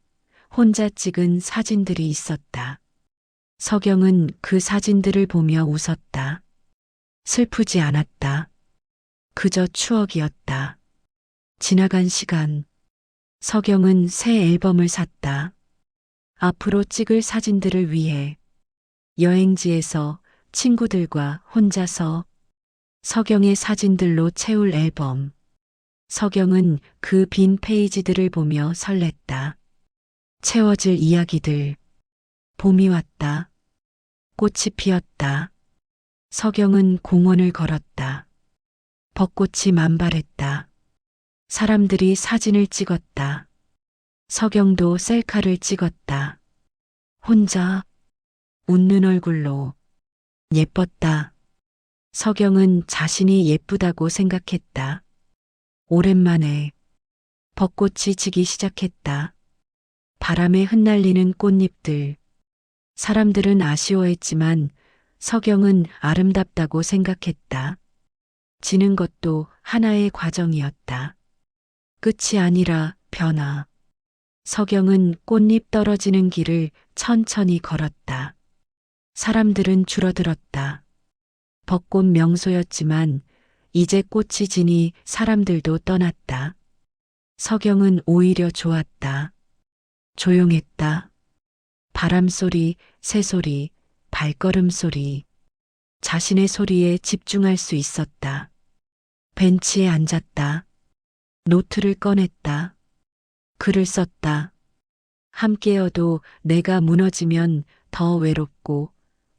혼자 찍은 사진들이 있었다. 서경은 그 사진들을 보며 웃었다. 슬프지 않았다. 그저 추억이었다. 지나간 시간. 서경은 새 앨범을 샀다. 앞으로 찍을 사진들을 위해. 여행지에서 친구들과 혼자서. 서경의 사진들로 채울 앨범. 서경은 그 빈 페이지들을 보며 설렜다. 채워질 이야기들. 봄이 왔다. 꽃이 피었다. 서경은 공원을 걸었다. 벚꽃이 만발했다. 사람들이 사진을 찍었다. 서경도 셀카를 찍었다. 혼자 웃는 얼굴로. 예뻤다. 서경은 자신이 예쁘다고 생각했다. 오랜만에 벚꽃이 지기 시작했다. 바람에 흩날리는 꽃잎들. 사람들은 아쉬워했지만 서경은 아름답다고 생각했다. 지는 것도 하나의 과정이었다. 끝이 아니라 변화. 서경은 꽃잎 떨어지는 길을 천천히 걸었다. 사람들은 줄어들었다. 벚꽃 명소였지만 이제 꽃이 지니 사람들도 떠났다. 서경은 오히려 좋았다. 조용했다. 바람 소리, 새소리, 발걸음 소리. 자신의 소리에 집중할 수 있었다. 벤치에 앉았다. 노트를 꺼냈다. 글을 썼다. 함께여도 내가 무너지면 더 외롭고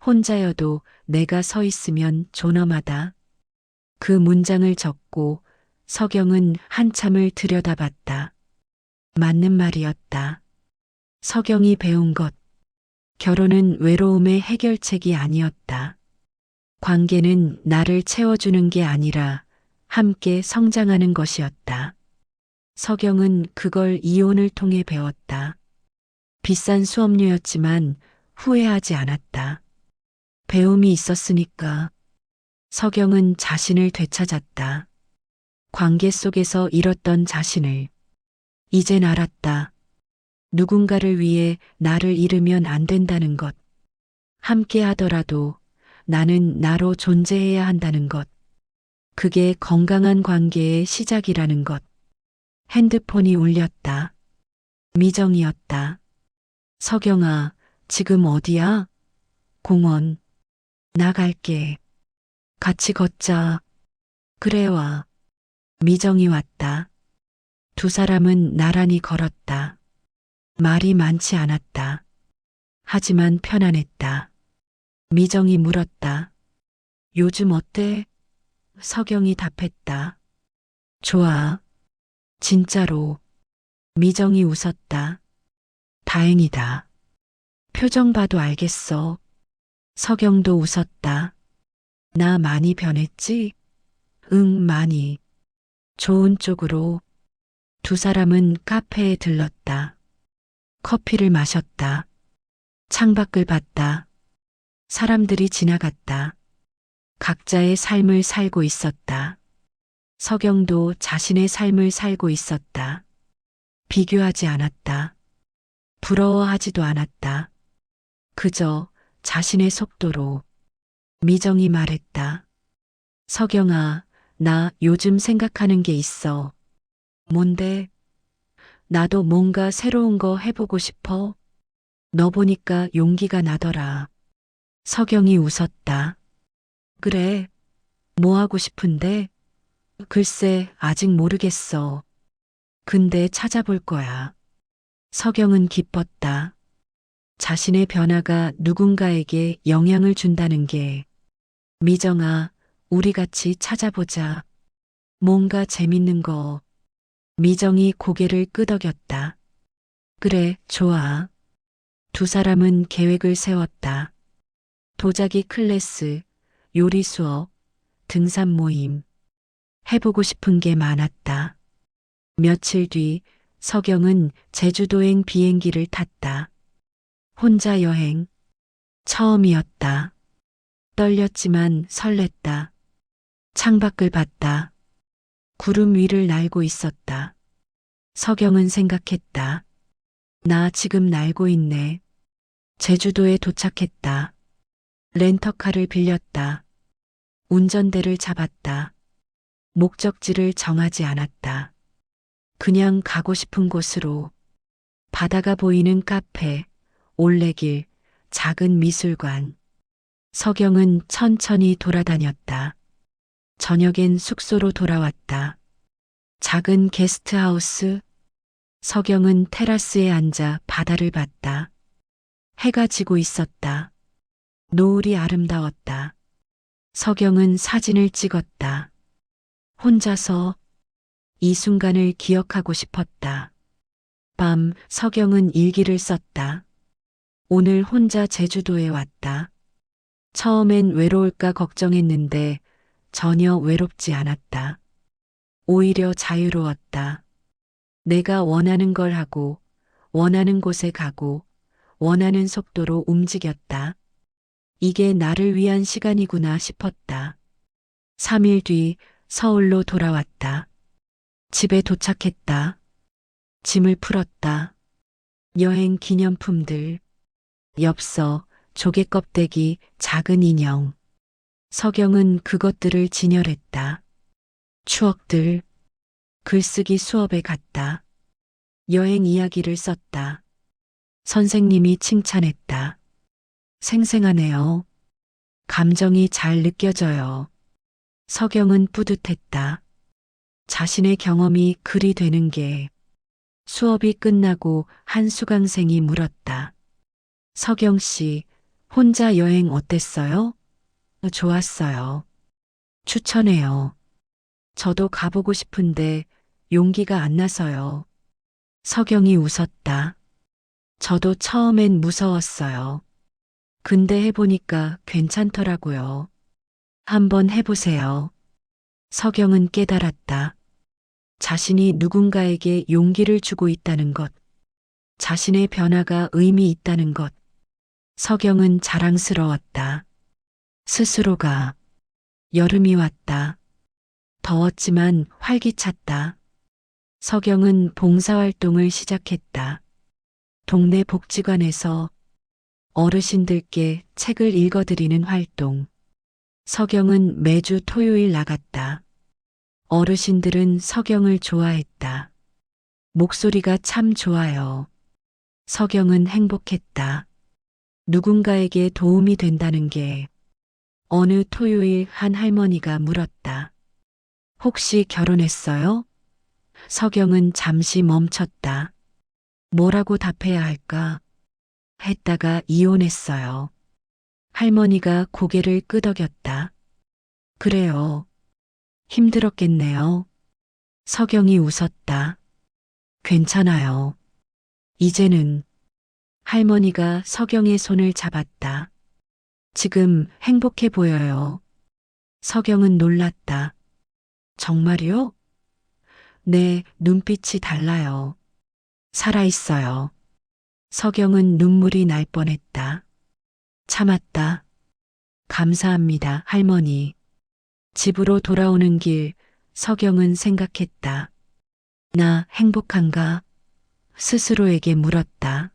혼자여도 내가 서 있으면 존엄하다. 그 문장을 적고 서경은 한참을 들여다봤다. 맞는 말이었다. 서경이 배운 것. 결혼은 외로움의 해결책이 아니었다. 관계는 나를 채워주는 게 아니라 함께 성장하는 것이었다. 서경은 그걸 이혼을 통해 배웠다. 비싼 수업료였지만 후회하지 않았다. 배움이 있었으니까. 서경은 자신을 되찾았다. 관계 속에서 잃었던 자신을. 이젠 알았다. 누군가를 위해 나를 잃으면 안 된다는 것. 함께 하더라도 나는 나로 존재해야 한다는 것. 그게 건강한 관계의 시작이라는 것. 핸드폰이 울렸다. 미정이었다. 서경아, 지금 어디야? 공원. 나갈게. 같이 걷자. 그래 와. 미정이 왔다. 두 사람은 나란히 걸었다. 말이 많지 않았다. 하지만 편안했다. 미정이 물었다. 요즘 어때? 서경이 답했다. 좋아. 진짜로. 미정이 웃었다. 다행이다. 표정 봐도 알겠어. 서경도 웃었다. 나 많이 변했지? 응, 많이. 좋은 쪽으로. 두 사람은 카페에 들렀다. 커피를 마셨다. 창밖을 봤다. 사람들이 지나갔다. 각자의 삶을 살고 있었다. 서경도 자신의 삶을 살고 있었다. 비교하지 않았다. 부러워하지도 않았다. 그저 자신의 속도로. 미정이 말했다. 서경아, 나 요즘 생각하는 게 있어. 뭔데? 나도 뭔가 새로운 거 해보고 싶어. 너 보니까 용기가 나더라. 서경이 웃었다. 그래, 뭐 하고 싶은데? 글쎄, 아직 모르겠어. 근데 찾아볼 거야. 서경은 기뻤다. 자신의 변화가 누군가에게 영향을 준다는 게. 미정아, 우리 같이 찾아보자. 뭔가 재밌는 거. 미정이 고개를 끄덕였다. 그래, 좋아. 두 사람은 계획을 세웠다. 도자기 클래스, 요리 수업, 등산 모임. 해보고 싶은 게 많았다. 며칠 뒤 서경은 제주도행 비행기를 탔다. 혼자 여행. 처음이었다. 떨렸지만 설렜다. 창밖을 봤다. 구름 위를 날고 있었다. 서경은 생각했다. 나 지금 날고 있네. 제주도에 도착했다. 렌터카를 빌렸다. 운전대를 잡았다. 목적지를 정하지 않았다. 그냥 가고 싶은 곳으로. 바다가 보이는 카페, 올레길, 작은 미술관. 서경은 천천히 돌아다녔다. 저녁엔 숙소로 돌아왔다. 작은 게스트하우스. 서경은 테라스에 앉아 바다를 봤다. 해가 지고 있었다. 노을이 아름다웠다. 서경은 사진을 찍었다. 혼자서 이 순간을 기억하고 싶었다. 밤 서경은 일기를 썼다. 오늘 혼자 제주도에 왔다. 처음엔 외로울까 걱정했는데 전혀 외롭지 않았다. 오히려 자유로웠다. 내가 원하는 걸 하고, 원하는 곳에 가고, 원하는 속도로 움직였다. 이게 나를 위한 시간이구나 싶었다. 3일 뒤 서울로 돌아왔다. 집에 도착했다. 짐을 풀었다. 여행 기념품들, 엽서, 조개 껍데기, 작은 인형. 서경은 그것들을 진열했다. 추억들, 글쓰기 수업에 갔다. 여행 이야기를 썼다. 선생님이 칭찬했다. 생생하네요. 감정이 잘 느껴져요. 서경은 뿌듯했다. 자신의 경험이 글이 되는 게 수업이 끝나고 한 수강생이 물었다. 서경 씨, 혼자 여행 어땠어요? 좋았어요. 추천해요. 저도 가보고 싶은데 용기가 안 나서요. 서경이 웃었다. 저도 처음엔 무서웠어요. 근데 해보니까 괜찮더라고요. 한번 해보세요. 서경은 깨달았다. 자신이 누군가에게 용기를 주고 있다는 것, 자신의 변화가 의미 있다는 것. 서경은 자랑스러웠다. 스스로가 여름이 왔다. 더웠지만 활기찼다. 서경은 봉사활동을 시작했다. 동네 복지관에서 어르신들께 책을 읽어드리는 활동. 서경은 매주 토요일 나갔다. 어르신들은 서경을 좋아했다. 목소리가 참 좋아요. 서경은 행복했다. 누군가에게 도움이 된다는 게. 어느 토요일 한 할머니가 물었다. 혹시 결혼했어요? 서경은 잠시 멈췄다. 뭐라고 답해야 할까? 했다가 이혼했어요. 할머니가 고개를 끄덕였다. 그래요. 힘들었겠네요. 서경이 웃었다. 괜찮아요. 이제는. 할머니가 서경의 손을 잡았다. 지금 행복해 보여요. 서경은 놀랐다. 정말요? 네, 눈빛이 달라요. 살아있어요. 서경은 눈물이 날 뻔했다. 참았다. 감사합니다, 할머니. 집으로 돌아오는 길, 서경은 생각했다. 나 행복한가? 스스로에게 물었다.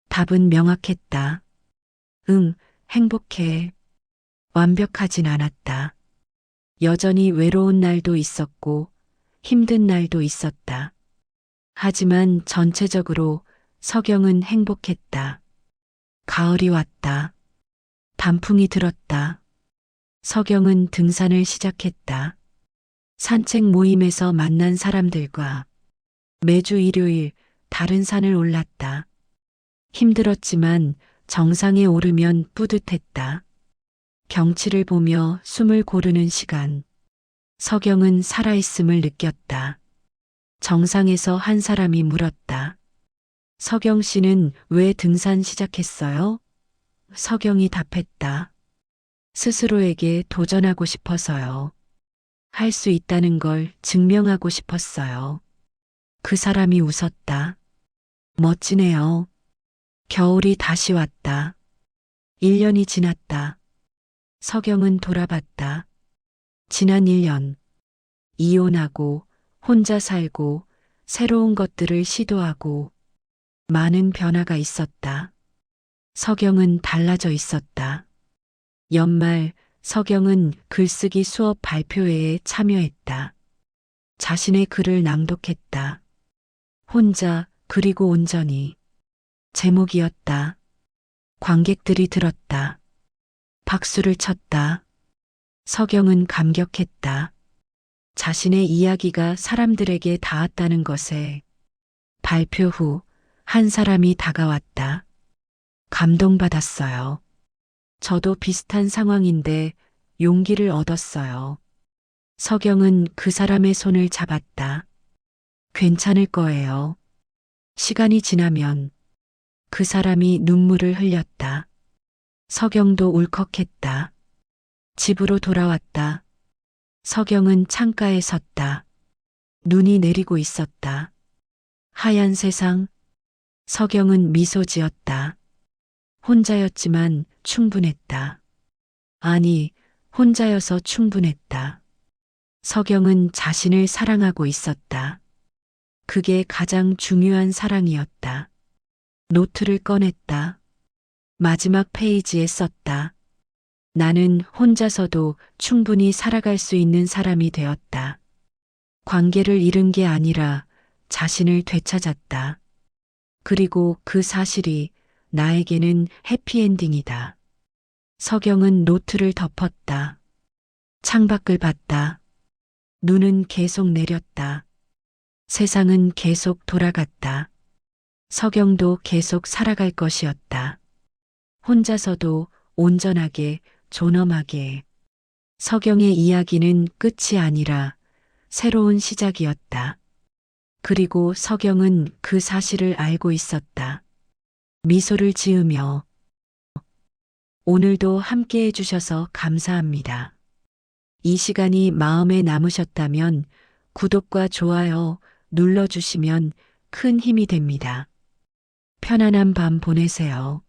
답은 명확했다. 응, 행복해. 완벽하진 않았다. 여전히 외로운 날도 있었고 힘든 날도 있었다. 하지만 전체적으로 서경은 행복했다. 가을이 왔다. 단풍이 들었다. 서경은 등산을 시작했다. 산책 모임에서 만난 사람들과 매주 일요일 다른 산을 올랐다. 힘들었지만 정상에 오르면 뿌듯했다. 경치를 보며 숨을 고르는 시간. 서경은 살아있음을 느꼈다. 정상에서 한 사람이 물었다. 서경 씨는 왜 등산 시작했어요? 서경이 답했다. 스스로에게 도전하고 싶어서요. 할 수 있다는 걸 증명하고 싶었어요. 그 사람이 웃었다. 멋지네요. 겨울이 다시 왔다. 1년이 지났다. 서경은 돌아봤다. 지난 1년. 이혼하고, 혼자 살고, 새로운 것들을 시도하고, 많은 변화가 있었다. 서경은 달라져 있었다. 연말, 서경은 글쓰기 수업 발표회에 참여했다. 자신의 글을 낭독했다. 혼자, 그리고 온전히. 제목이었다. 관객들이 들었다. 박수를 쳤다. 서경은 감격했다. 자신의 이야기가 사람들에게 닿았다는 것에. 발표 후 한 사람이 다가왔다. 감동받았어요. 저도 비슷한 상황인데 용기를 얻었어요. 서경은 그 사람의 손을 잡았다. 괜찮을 거예요. 시간이 지나면 그 사람이 눈물을 흘렸다. 서경도 울컥했다. 집으로 돌아왔다. 서경은 창가에 섰다. 눈이 내리고 있었다. 하얀 세상. 서경은 미소 지었다. 혼자였지만 충분했다. 아니, 혼자여서 충분했다. 서경은 자신을 사랑하고 있었다. 그게 가장 중요한 사랑이었다. 노트를 꺼냈다. 마지막 페이지에 썼다. 나는 혼자서도 충분히 살아갈 수 있는 사람이 되었다. 관계를 잃은 게 아니라 자신을 되찾았다. 그리고 그 사실이 나에게는 해피엔딩이다. 서경은 노트를 덮었다. 창밖을 봤다. 눈은 계속 내렸다. 세상은 계속 돌아갔다. 서경도 계속 살아갈 것이었다. 혼자서도 온전하게, 존엄하게. 서경의 이야기는 끝이 아니라 새로운 시작이었다. 그리고 서경은 그 사실을 알고 있었다. 미소를 지으며 오늘도 함께 해주셔서 감사합니다. 이 시간이 마음에 남으셨다면 구독과 좋아요 눌러주시면 큰 힘이 됩니다. 편안한 밤 보내세요.